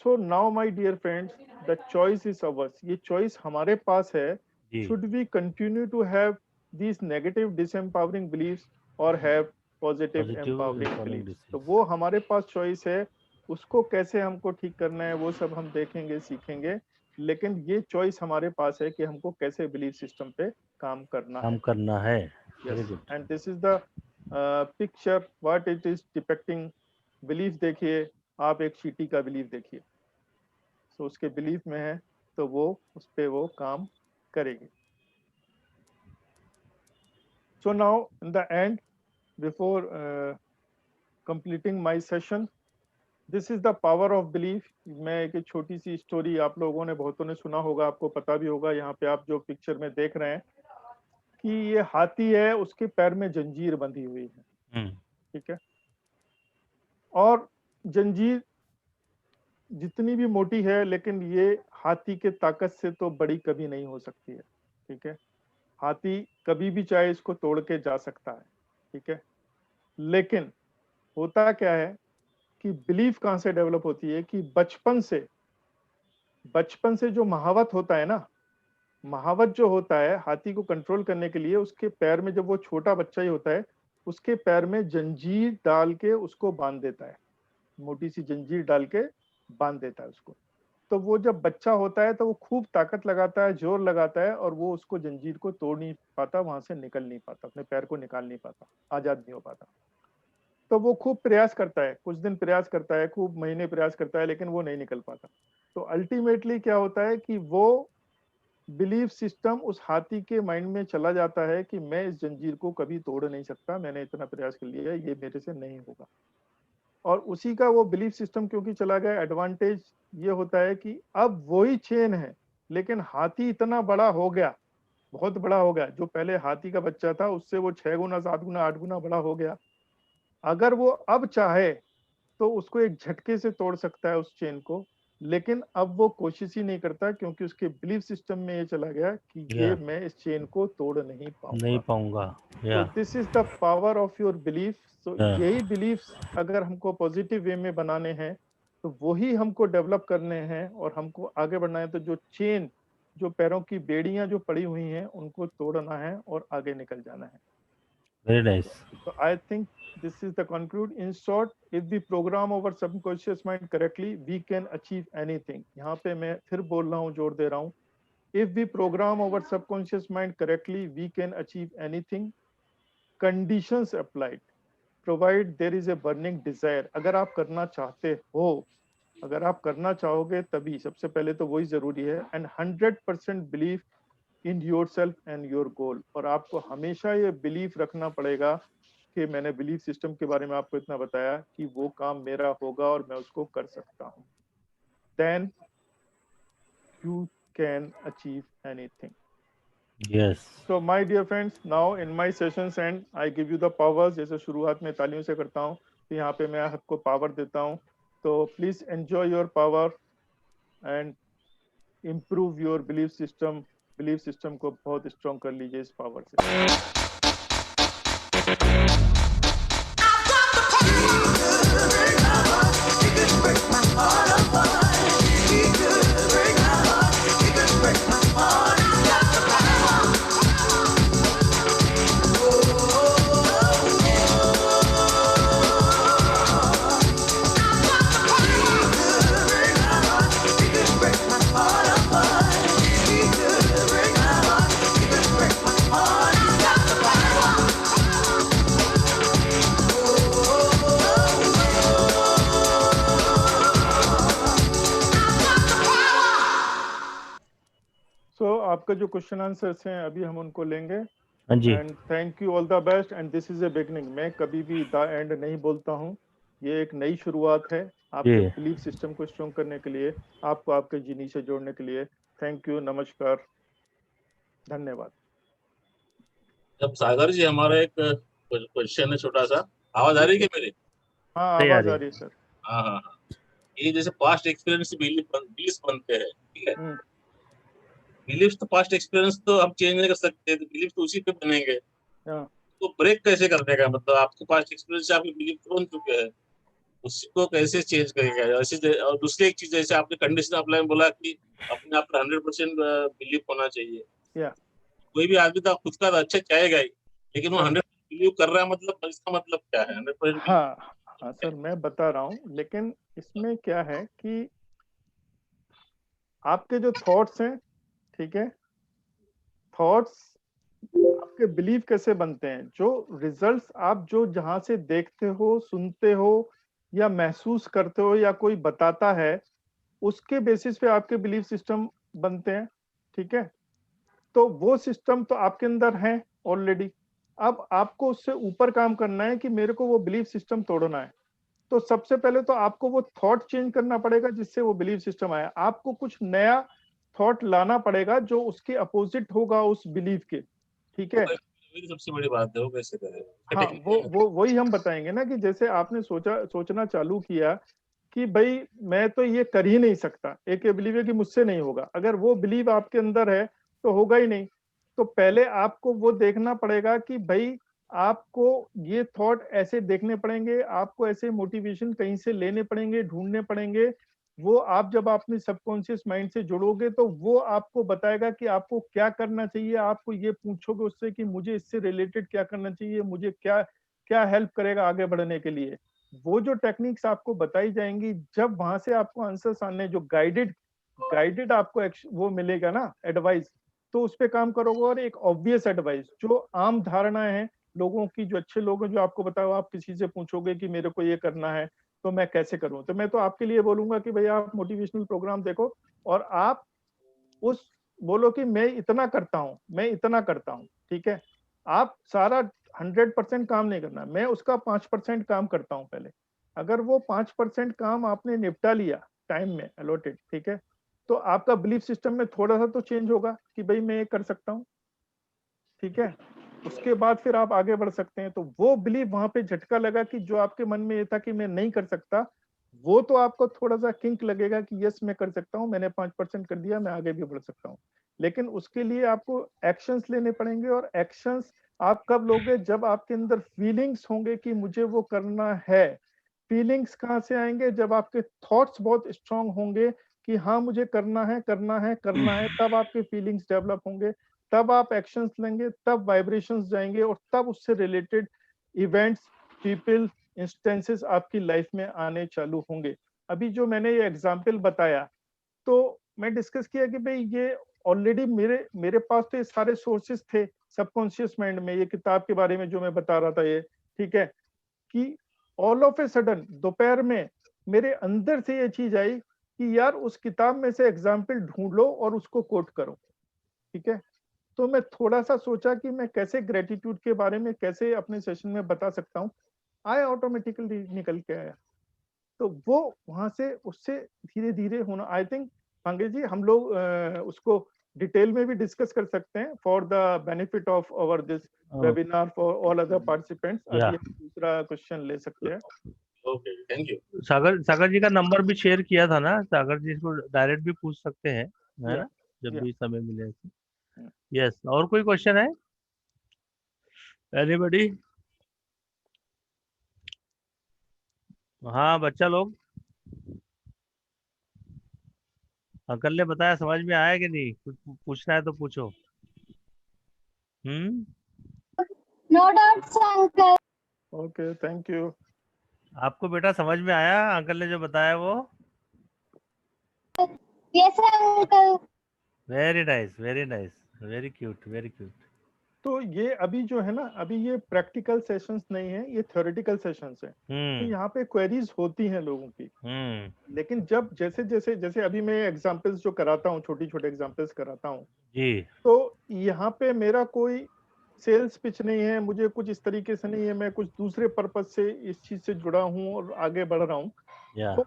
So now my dear friends, the choice is ours. ये choice हमारे पास है. जी। Should we continue to have these negative disempowering beliefs or have positive empowering beliefs? तो वो हमारे पास choice है. उसको कैसे हमको ठीक करना है वो सब हम देखेंगे, सीखेंगे, लेकिन ये चॉइस हमारे पास है कि हमको कैसे बिलीफ सिस्टम पे काम करना है. And this is the picture what it is depicting. Belief देखिए, आप एक चींटी का बिलीफ देखिए, तो उसके बिलीफ में है तो वो उस पे वो काम करेगी. So now in the end, before completing my session, this is the power of belief. मैं एक छोटी सी स्टोरी, आप लोगों ने बहुतों ने सुना होगा, आपको पता भी होगा. यहाँ पे आप जो पिक्चर में देख रहे हैं कि ये हाथी है, उसके पैर में जंजीर बंधी हुई है, ठीक है. और जंजीर जितनी भी मोटी है, लेकिन ये हाथी के ताकत से तो बड़ी कभी नहीं हो सकती है, ठीक है. हाथी कभी भी चाहे इसको तोड़ के जा सकता है, ठीक है. लेकिन होता क्या है कि बिलीफ कहां से डेवलप होती है कि बचपन से जो महावत होता है ना, महावत जो होता है हाथी को कंट्रोल करने के लिए, उसके पैर में, जब वो छोटा बच्चा ही होता है, उसके पैर में जंजीर डाल के उसको बांध देता है, मोटी सी जंजीर डाल के बांध देता है उसको. तो वो जब बच्चा होता है तो वो खूब ताकत लगाता है, जोर लगाता है, और वो उसको जंजीर को तोड़ नहीं पाता, वहां से निकल नहीं पाता, अपने पैर को निकाल नहीं पाता, आजाद नहीं हो पाता. तो वो खूब प्रयास करता है, कुछ दिन प्रयास करता है, खूब महीने प्रयास करता है, लेकिन वो नहीं निकल पाता. तो अल्टीमेटली क्या होता है कि वो बिलीफ सिस्टम उस हाथी के माइंड में चला जाता है कि मैं इस जंजीर को कभी तोड़ नहीं सकता, मैंने इतना प्रयास कर लिया है, ये मेरे से नहीं होगा. और उसी का वो बिलीफ सिस्टम क्योंकि चला गया, एडवांटेज ये होता है कि अब वही चेन है, लेकिन हाथी इतना बड़ा हो गया, बहुत बड़ा हो गया. जो पहले हाथी का बच्चा था उससे वो 6 गुना, 7 गुना, 8 गुना बड़ा हो गया. अगर वो अब चाहे तो उसको एक झटके से तोड़ सकता है उस चेन को, लेकिन अब वो कोशिश ही नहीं करता, क्योंकि उसके बिलीफ सिस्टम में ये चला गया कि ये मैं इस चेन को तोड़ नहीं पाऊंगा. तो this is the power of your belief. तो यही बिलीफ्स अगर हमको पॉजिटिव वे में बनाने हैं तो वही हमको डेवलप करने हैं और हमको आगे बढ़ना है. तो जो चेन, जो पैरों की बेड़ियां जो पड़ी हुई हैं, उनको तोड़ना है और आगे निकल जाना है. Very nice. So I think this is the conclude. In short, if we program our subconscious mind correctly, we can achieve anything. यहाँ पे मैं फिर बोल रहा हूँ, जोर दे रहा हूँ. If we program our subconscious mind correctly, we can achieve anything. Conditions applied. Provide there is a burning desire. अगर आप करना चाहते हो, अगर आप करना चाहोगे तभी, सबसे पहले तो वही जरूरी है. And 100% belief in your self and your goal. और आपको हमेशा ये बिलीफ रखना पड़ेगा कि मैंने बिलीफ सिस्टम के बारे में आपको इतना बताया कि वो काम मेरा होगा और मैं उसको कर सकता हूँ. Then you can achieve anything. Yes. So my dear friends, now in my sessions and I give you the powers. जैसे शुरुआत में तालियों से करता हूँ, तो यहाँ पे मैं आपको पावर देता हूँ. तो please enjoy your power and improve your belief system. Belief system को बहुत स्ट्रॉन्ग कर लीजिए इस पावर से. आपका जो क्वेश्चन आंसर्स हैं अभी हम उनको लेंगे. हाँ जी. And thank you, all the best. And this is a beginning. मैं कभी भी द एंड नहीं बोलता हूँ, ये एक नई शुरुआत है. आपके बिलीफ सिस्टम को स्ट्रॉन्ग करने के लिए, आपको आपके जीनी से जोड़ने के लिए। थैंक यू, नमस्कार, धन्यवाद। अब सागर जी, हमारा एक क्वेश्चन है छोटा सा। आवाज आ रही है क्या मेरी? हाँ, आवाज आ रही है सर। हाँ हाँ हाँ। ये जैसे पास्ट एक्सपीरियंस बिलीफ बनते हैं, ठीक है? बिलीफ तो पास्ट एक्सपीरियंस तो हम चेंज नहीं कर सकते, तो बिलीफ तो उसी पे बनेंगे। तो ब्रेक कैसे करने का, मतलब आपके पास्ट एक्सपीरियंस से आपके बिलीफ तो बन चुके हैं, उसको कैसे चेंज करेगा? ऐसे और दूसरी एक चीज, जैसे आपने कंडीशन अप्लाई में बोला कि अपने आप पर 100% बिलीव होना चाहिए। कोई भी आदमी तो खुद का अच्छा चाहेगा ही, लेकिन वो 100% बिलीव कर रहा है, मतलब इसका मतलब क्या है 100%? हाँ सर, मैं बता रहा हूँ, लेकिन इसमें क्या है कि आपके जो थॉट्स हैं, ठीक है, थॉट्स आपके बिलीव कैसे बनते हैं? जो रिजल्ट्स आप जो जहां से देखते हो, सुनते हो या महसूस करते हो या कोई बताता है, उसके बेसिस पे आपके बिलीफ सिस्टम बनते हैं, ठीक है? तो वो सिस्टम तो आपके अंदर है ऑलरेडी। अब आपको उससे ऊपर काम करना है कि मेरे को वो बिलीफ सिस्टम तोड़ना है। तो सबसे पहले तो आपको वो थॉट चेंज करना पड़ेगा जिससे वो बिलीफ सिस्टम आया। आपको कुछ नया थॉट लाना पड़ेगा जो उसके अपोजिट होगा उस बिलीफ के, ठीक है? सबसे बड़ी बात है, वो कैसे करें? हाँ, वो वही हम बताएंगे ना, कि जैसे आपने सोचना चालू किया कि भाई मैं तो ये कर ही नहीं सकता, एक ये बिलीव है कि मुझसे नहीं होगा। अगर वो बिलीव आपके अंदर है तो होगा ही नहीं। तो पहले आपको वो देखना पड़ेगा कि भाई आपको ये थॉट ऐसे देखने पड़ेंगे, आपको ऐसे मोटिवेशन कहीं से लेने पड़ेंगे, ढूंढने पड़ेंगे। वो आप जब अपने सबकॉन्शियस माइंड से जुड़ोगे तो वो आपको बताएगा कि आपको क्या करना चाहिए। आपको ये पूछोगे उससे कि मुझे इससे रिलेटेड क्या करना चाहिए, मुझे क्या क्या हेल्प करेगा आगे बढ़ने के लिए। वो जो टेक्निक्स आपको बताई जाएंगी, जब वहां से आपको आंसर्स आने, जो गाइडेड आपको वो मिलेगा ना एडवाइस, तो उस पे काम करोगे। और एक ऑब्वियस एडवाइस जो आम धारणाएं हैं लोगों की, जो अच्छे लोग हैं, जो आपको बताओ, आप किसी से पूछोगे कि मेरे को ये करना है तो मैं कैसे करूं, तो मैं तो आपके लिए बोलूंगा कि भैया आप मोटिवेशनल प्रोग्राम देखो और आप उस बोलो कि मैं इतना करता हूं, मैं इतना करता हूं, ठीक है? आप सारा 100% काम नहीं करना, मैं उसका 5% काम करता हूं पहले। अगर वो 5% काम आपने निपटा लिया टाइम में अलॉटेड, ठीक है, तो आपका बिलीफ सिस्टम में थोड़ा सा तो चेंज होगा कि भाई मैं ये कर सकता हूँ, ठीक है? उसके बाद फिर आप आगे बढ़ सकते हैं। तो वो बिलीव वहां पे झटका लगा कि जो आपके मन में ये था कि मैं नहीं कर सकता, वो तो आपको थोड़ा सा किंक लगेगा कि यस मैं कर सकता हूँ, मैंने 5% कर दिया, मैं आगे भी बढ़ सकता हूँ। लेकिन उसके लिए आपको एक्शंस लेने पड़ेंगे। और एक्शंस आप कब लोगे? जब आपके अंदर फीलिंग्स होंगे कि मुझे वो करना है। फीलिंग्स कहाँ से आएंगे? जब आपके थॉट्स बहुत स्ट्रांग होंगे कि हाँ मुझे करना है, करना है, करना है, तब आपके फीलिंग्स डेवलप होंगे, तब आप एक्शंस लेंगे, तब वाइब्रेशंस जाएंगे और तब उससे रिलेटेड इवेंट्स, पीपल, इंस्टेंसेस आपकी लाइफ में आने चालू होंगे। अभी जो मैंने ये एग्जाम्पल बताया, तो मैं डिस्कस किया कि भाई ये ऑलरेडी मेरे पास तो ये सारे सोर्सेस थे सबकॉन्शियस माइंड में। ये किताब के बारे में जो मैं बता रहा था, ये ठीक है, कि ऑल ऑफ ए सडन दोपहर में मेरे अंदर से ये चीज आई कि यार उस किताब में से एग्जाम्पल ढूंढ लो और उसको कोट करो, ठीक है? तो मैं थोड़ा सा सोचा कि मैं कैसे ग्रेटिट्यूड के बारे में कैसे अपने सेशन में बता सकता हूँ। आया, ऑटोमेटिकली निकल के आया। तो वो वहां से उससे धीरे धीरे होना, आई थिंक पांगे जी हम लोग उसको डिटेल में भी डिस्कस कर सकते हैं for the benefit of our this webinar for all other participants. अभी हम दूसरा क्वेश्चन ले सकते हैं। Okay, thank you. Sagar ji का नंबर भी शेयर किया था ना, सागर जी को डायरेक्ट भी पूछ सकते हैं, है ना, जब भी समय मिले। यस, और कोई क्वेश्चन है? एनीबॉडी? हाँ बच्चा लोग, अंकल ने बताया, समझ में आया कि नहीं? कुछ पूछना है तो पूछो। No doubts uncle. Okay, thank you. आपको बेटा समझ में आया अंकल ने जो बताया वो? Yes uncle. Very nice, very nice, very cute, very cute. तो ये अभी जो है ना, अभी ये प्रैक्टिकल सेशंस नहीं है, ये थ्योरेटिकल सेशंस है। तो यहाँ पे क्वेरीज होती हैं लोगों की। लेकिन जब जैसे जैसे जैसे अभी मैं एग्जांपल्स जो कराता हूँ, छोटी छोटे एग्जांपल्स कराता हूँ जी, तो यहाँ पे मेरा कोई सेल्स पिच नहीं है, मुझे कुछ इस तरीके से नहीं है, मैं कुछ दूसरे पर्पज से इस चीज से जुड़ा हूँ और आगे बढ़ रहा हूँ। तो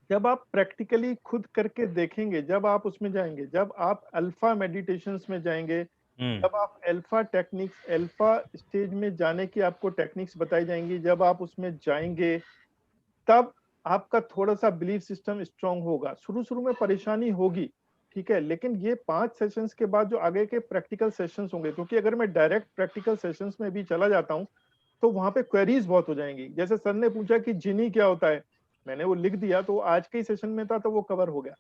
जब आप प्रैक्टिकली खुद करके देखेंगे, जब आप उसमें जाएंगे, जब आप अल्फा मेडिटेशंस में जाएंगे, जब आप अल्फा टेक्निक्स, अल्फा स्टेज में जाने की आपको टेक्निक्स बताई जाएंगी, जब आप उसमें जाएंगे तब आपका थोड़ा सा बिलीफ सिस्टम स्ट्रांग होगा। शुरू शुरू में परेशानी होगी, ठीक है, लेकिन ये 5 सेशंस के बाद जो आगे के प्रैक्टिकल सेशंस होंगे, क्योंकि अगर मैं डायरेक्ट प्रैक्टिकल सेशंस में भी चला जाता हूँ तो वहां पे क्वेरीज बहुत हो जाएंगी। जैसे सर ने पूछा कि जिनी क्या होता है, मैंने वो लिख दिया, तो आज के सेशन में था तो वो कवर हो गया।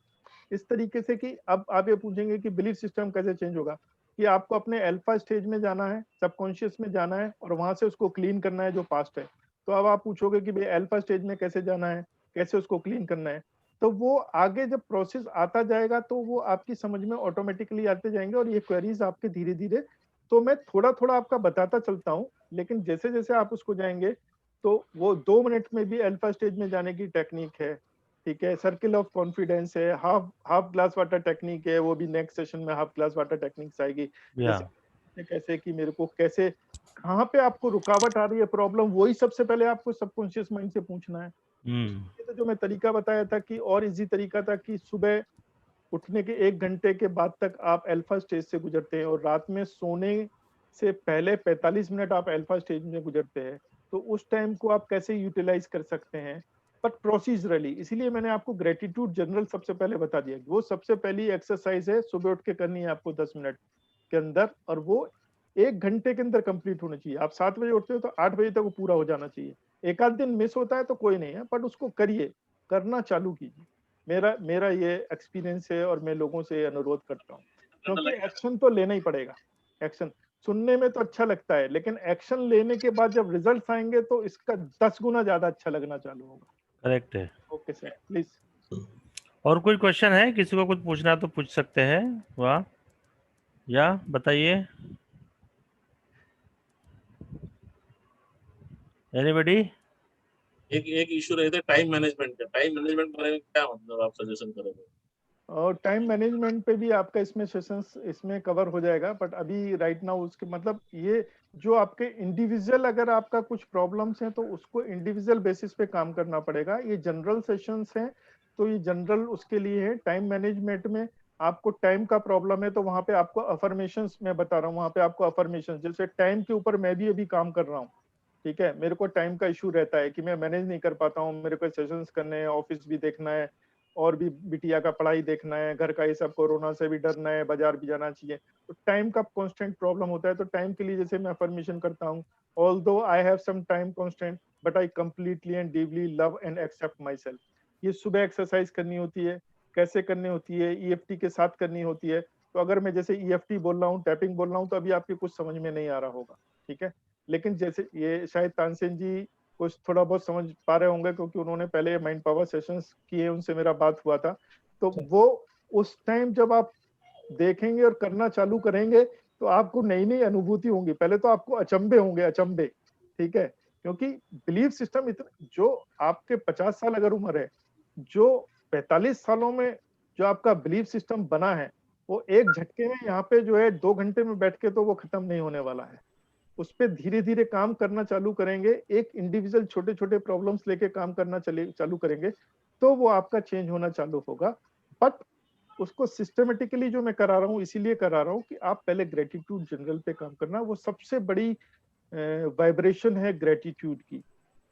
इस तरीके से कि अब आप ये पूछेंगे कि बिलीफ सिस्टम कैसे चेंज होगा, कि आपको अपने अल्फा स्टेज में जाना है, सबकॉन्शियस में जाना है और वहां से उसको क्लीन करना है जो पास्ट है। तो अब आप पूछोगे कि भाई अल्फा स्टेज में कैसे जाना है, कैसे उसको क्लीन करना है, तो वो आगे जब प्रोसेस आता जाएगा तो वो आपकी समझ में ऑटोमेटिकली आते जाएंगे और ये क्वेरीज आपके धीरे धीरे, तो मैं थोड़ा थोड़ा आपका बताता चलता हूँ, लेकिन जैसे जैसे आप उसको जाएंगे तो वो 2 मिनट में भी अल्फा स्टेज में जाने की टेक्निक है, ठीक है, सर्किल ऑफ कॉन्फिडेंस है, हाफ ग्लास वाटर टेक्निक है, वो भी नेक्स्ट सेशन में हाफ ग्लास वाटर टेक्निक्स आएगी। जैसे कैसे कि मेरे को कैसे, कहाँ पे आपको रुकावट आ रही है, प्रॉब्लम, वही सबसे पहले आपको सबकॉन्शियस माइंड से पूछना है। तो जो मैं तरीका बताया था कि और इजी तरीका था कि सुबह उठने के 1 घंटे के बाद तक आप अल्फा स्टेज से गुजरते हैं और रात में सोने से पहले 45 मिनट आप अल्फा स्टेज में गुजरते हैं, तो उस टाइम को आप कैसे यूटिलाइज कर सकते हैं, बट प्रोसीजरली। इसीलिए मैंने आपको ग्रेटिट्यूड जनरल सबसे पहले बता दिया, वो सबसे पहली एक्सरसाइज है, सुबह उठ के करनी है आपको 10 मिनट के अंदर, और वो 1 घंटे के अंदर कंप्लीट होना चाहिए। आप 7 बजे उठते हो तो 8 बजे तक वो पूरा हो जाना चाहिए। एक आध दिन मिस होता है तो कोई नहीं है, बट उसको करिए, करना चालू कीजिए। मेरा ये एक्सपीरियंस है और मैं लोगों से अनुरोध करता हूँ, क्योंकि एक्शन तो लेना ही पड़ेगा। एक्शन सुनने में तो अच्छा लगता है, लेकिन एक्शन लेने के बाद जब रिजल्ट आएंगे तो इसका 10 गुना ज्यादा अच्छा लगना चालू होगा। करेक्ट है। Okay sir, please. और कोई क्वेश्चन है, किसी को कुछ पूछना तो पूछ सकते हैं। वाह, या बताइए, एनीबॉडी? एक इशू रहता है टाइम मैनेजमेंट का। टाइम मैनेजमेंट के बारे में क्या मतलब आप सजेशन करोगे? और टाइम मैनेजमेंट पे भी आपका इसमें सेशंस इसमें कवर हो जाएगा, बट अभी राइट नाउ उसके मतलब ये जो आपके इंडिविजुअल, अगर आपका कुछ प्रॉब्लम्स हैं तो उसको इंडिविजुअल बेसिस पे काम करना पड़ेगा। ये जनरल सेशंस हैं तो ये जनरल उसके लिए है। टाइम मैनेजमेंट में आपको टाइम का प्रॉब्लम है तो वहां पे आपको अफर्मेशंस मैं बता रहा हूँ, वहां पे आपको अफर्मेशंस, जैसे टाइम के ऊपर मैं भी अभी काम कर रहा हूँ, ठीक है, मेरे को टाइम का इशू रहता है कि मैं मैनेज नहीं कर पाता हूँ, मेरे को सेशंस करने हैं, ऑफिस भी देखना है और भी बिटिया का पढ़ाई देखना है, घर का ये सब, कोरोना से भी डरना है, बाजार भी जाना चाहिए, तो टाइम का कांस्टेंट प्रॉब्लम होता है। तो टाइम के लिए जैसे मैं अफर्मेशन करता हूँ, although I have some time constant but I completely and deeply love and accept myself. ये सुबह एक्सरसाइज करनी होती है, कैसे करनी होती है, EFT के साथ करनी होती है। तो अगर मैं जैसे EFT बोल रहा हूँ, टैपिंग बोल रहा हूँ, तो अभी आपके कुछ समझ में नहीं आ रहा होगा, ठीक है, लेकिन जैसे ये शायद तानसेन जी कुछ थोड़ा बहुत समझ पा रहे होंगे क्योंकि उन्होंने पहले माइंड पावर सेशंस किए, उनसे मेरा बात हुआ था। तो वो उस टाइम जब आप देखेंगे और करना चालू करेंगे तो आपको नई नई अनुभूति होंगी। पहले तो आपको अचंभे होंगे, अचंभे, ठीक है, क्योंकि बिलीफ सिस्टम इतना, जो आपके 50 साल अगर उम्र है, जो 45 सालों में जो आपका बिलीफ सिस्टम बना है, वो एक झटके में यहाँ पे जो है 2 घंटे में बैठ के तो वो खत्म नहीं होने वाला है। उस पर धीरे धीरे काम करना चालू करेंगे, एक इंडिविजुअल छोटे छोटे प्रॉब्लम्स लेके काम करना चालू करेंगे तो वो आपका चेंज होना चालू होगा। बट उसको सिस्टमेटिकली जो मैं करा रहा हूँ, इसीलिए करा रहा हूँ कि आप पहले ग्रेटिट्यूड जनरल पे काम करना, वो सबसे बड़ी वाइब्रेशन है ग्रेटिट्यूड की,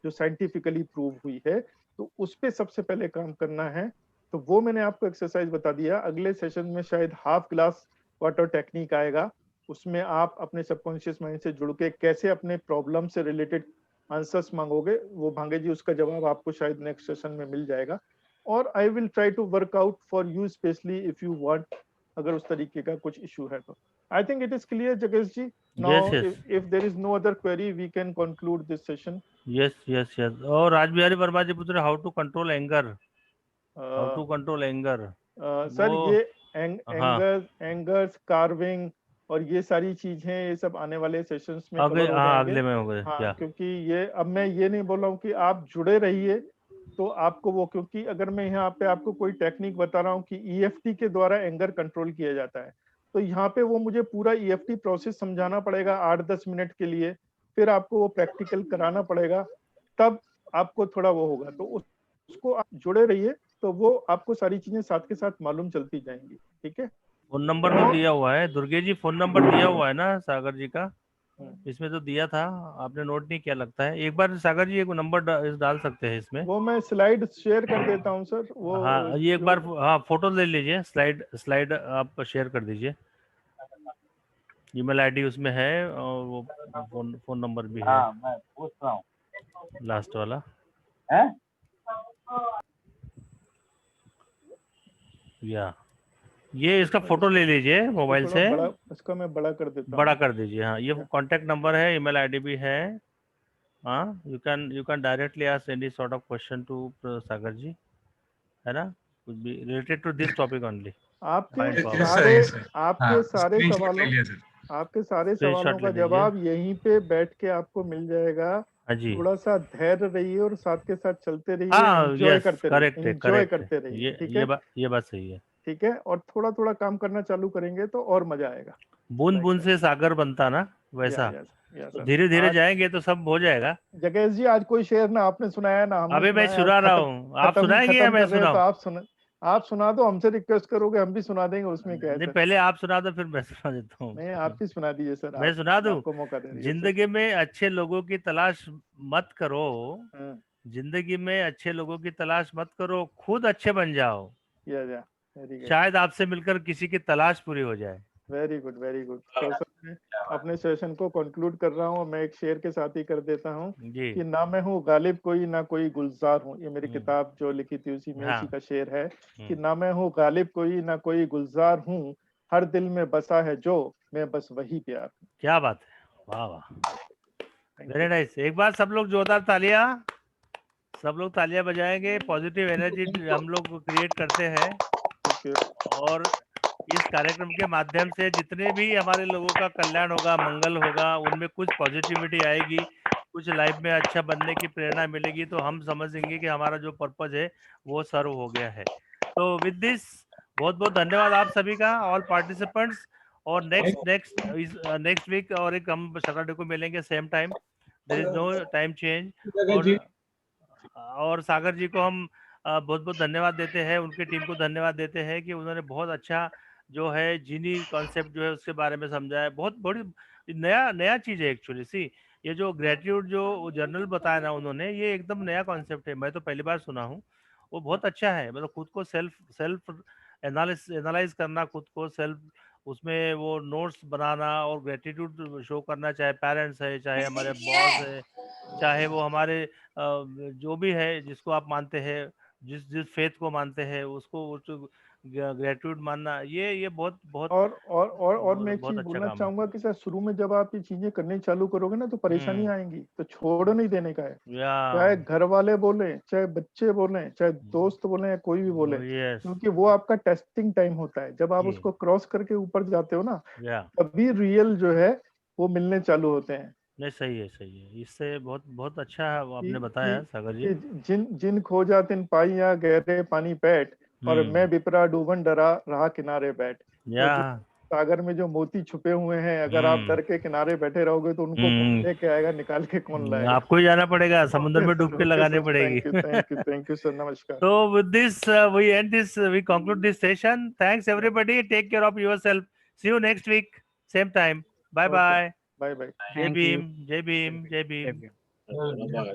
जो साइंटिफिकली प्रूव हुई है, तो उस पे सबसे पहले काम करना है। तो वो मैंने आपको एक्सरसाइज बता दिया। अगले सेशन में शायद हाफ ग्लास वाटर टेक्निक आएगा, उसमें आप अपने सबकॉन्शियस माइंड से जुड़ के कैसे अपने प्रॉब्लम से रिलेटेड आंसर्स मांगोगे, वो भांगे जी उसका जवाब आपको शायद नेक्स्ट सेशन में मिल जाएगा। और I will try to work out for you specially if you want, अगर उस तरीके का कुछ इशू है तो। I think it is clear जगेश ji. Now if there is no other query we can conclude this session. Yes. और राजबिहारी वर्मा जी पूछ रहे how to control anger, how to control anger. Sir ये एंगर्स, कार्विंग और ये सारी चीजें, ये सब आने वाले सेशंस में कवर हो जाएंगे। अगले में हो गए। हाँ, क्योंकि ये अब मैं ये नहीं बोल रहा हूँ कि आप जुड़े रहिए तो आपको वो, क्योंकि अगर मैं यहाँ पे आपको कोई टेक्निक बता रहा हूँ कि EFT के द्वारा एंगर कंट्रोल किया जाता है, तो यहाँ पे वो मुझे पूरा EFT प्रोसेस समझाना पड़ेगा 8-10 मिनट के लिए, फिर आपको वो प्रैक्टिकल कराना पड़ेगा, तब आपको थोड़ा वो होगा। तो उसको आप जुड़े रहिए, तो वो आपको सारी चीजें साथ के साथ मालूम चलती जाएंगी। ठीक है, फोन नंबर तो दिया हुआ है दुर्गे जी, फोन नंबर दिया हुआ है ना सागर जी का, इसमें तो दिया था, आपने नोट नहीं किया लगता है। एक बार सागर जी एक नंबर डाल सकते हैं इसमें। वो मैं स्लाइड शेयर कर देता हूँ सर। वो हाँ ये एक बार हाँ फोटो ले लीजिए, स्लाइड आप शेयर कर दीजिए। ईमेल आईडी उसमें है और वो फोन नंबर भी है। हाँ मैं पूछ रहा हूँ लास्ट वाला है। या ये इसका फोटो ले लीजिए मोबाइल से, इसका मैं बड़ा कर देता हूँ। बड़ा कर दीजिए। हाँ ये कांटेक्ट नंबर है, ईमेल आईडी भी है। हाँ you can directly ask any sort of question to Sagar ji, है ना, कुछ भी related to this topic only. आपके सारे सवालों का जवाब यहीं पे बैठ के आपको मिल जाएगा। थोड़ा सा धैर्य रहिए और साथ के साथ चलते रहिए, एंजॉय करते रहिए। ठीक है, ये बात सही है। ठीक है, और थोड़ा थोड़ा काम करना चालू करेंगे तो और मजा आएगा। बूंद बूंद से सागर बनता ना, वैसा धीरे धीरे जाएंगे तो सब हो जाएगा। जगेश जी आज कोई शेर ना आपने सुनाया ना हमने। अभी मैं सुना रहा हूँ, आप सुनाएंगे या मैं सुनाऊं? आप सुना दो, हमसे रिक्वेस्ट करोगे हम भी सुना देंगे, उसमें क्या है। नहीं पहले आप सुना दो फिर मैं सुना देता हूँ। नहीं आप ही सुना दीजिए सर। मैं सुना दूं? आपको मौका दे दीजिए। जिंदगी में अच्छे लोगों की तलाश मत करो, जिंदगी में अच्छे लोगों की तलाश मत करो, खुद अच्छे बन जाओ, शायद आपसे मिलकर किसी की तलाश पूरी हो जाए। Very good, very good. तो सर मैं अपने सेशन को कंक्लूड कर रहा हूँ। मैं एक शेर के साथ ही कर देता हूँ कि ना मैं हूँ गालिब कोई, ना कोई गुलजार हूँ। ये मेरी किताब जो लिखी थी उसी में इसी का शेर है कि ना मैं हूँ गालिब कोई, ना कोई गुलजार हूँ, हर दिल में बसा है जो, मैं बस वही प्यार। क्या बात है, वाह वाह, वेरी नाइस। एक बार सब लोग जोरदार तालियां, सब लोग तालियां बजाएंगे। पॉजिटिव एनर्जी हम लोग क्रिएट करते हैं और इस कार्यक्रम के माध्यम से जितने भी हमारे लोगों का कल्याण होगा, मंगल होगा, उनमें कुछ पॉजिटिविटी आएगी, कुछ लाइफ में अच्छा बनने की प्रेरणा मिलेगी, तो हम समझेंगे कि हमारा जो पर्पज है वो सर्व हो गया है। तो विद दिस बहुत बहुत धन्यवाद आप सभी का, ऑल पार्टिसिपेंट्स। और नेक्स्ट वीक और एक हम सैटरडे को मिलेंगे same time, there is no time change. और सागर जी को हम बहुत बहुत धन्यवाद देते हैं, उनके टीम को धन्यवाद देते हैं कि उन्होंने बहुत अच्छा जो है जीनी कॉन्सेप्ट जो है उसके बारे में समझाया। बहुत बड़ी नया चीज है एक्चुअली। सी ये जो ग्रेटिट्यूड जो जर्नल बताया ना उन्होंने, ये एकदम नया कॉन्सेप्ट है, मैं तो पहली बार सुना हूँ। वो बहुत अच्छा है, मतलब खुद को सेल्फ एनालाइज करना, खुद को सेल्फ उसमें वो नोट्स बनाना और ग्रेटिट्यूड शो करना, चाहे पेरेंट्स है, चाहे हमारे बॉस है, चाहे वो हमारे जो भी है जिसको आप मानते हैं, जिस फेथ को मानते हैं उसको ग्रेटिट्यूड मानना, ये बहुत बहुत और मैं एक चीज अच्छा बोलना चाहूंगा कि सर शुरू में जब आप ये चीजें करनी चालू करोगे ना तो परेशानी आएंगी, तो छोड़ नहीं देने का है। चाहे घर वाले बोले, चाहे बच्चे बोले, चाहे दोस्त बोले या कोई भी बोले, क्योंकि वो आपका टेस्टिंग टाइम होता है। जब आप उसको क्रॉस करके ऊपर जाते हो ना, तभी रियल जो है वो मिलने चालू होते हैं। नहीं सही है, इससे बहुत बहुत अच्छा आपने बताया सागर जी। जिन खोजा तिन पाइया गहरे पानी पैठ, और मैं विपरा डूबन डरा रहा किनारे बैठ। तो सागर में जो मोती छुपे हुए हैं, अगर आप डर के किनारे बैठे रहोगे तो उनको लेके आएगा, निकाल के कौन लाएगा? आपको ही जाना पड़ेगा, समुद्र में डुबकी लगाने पड़ेगी। थैंक यू सर, नमस्कार। So with this we conclude this session. Thanks everybody. Take care of yourself. See you next week, same time. Bye bye. Bye bye. Jai Bhim. Jai Bhim. Jai Bhim. Bye.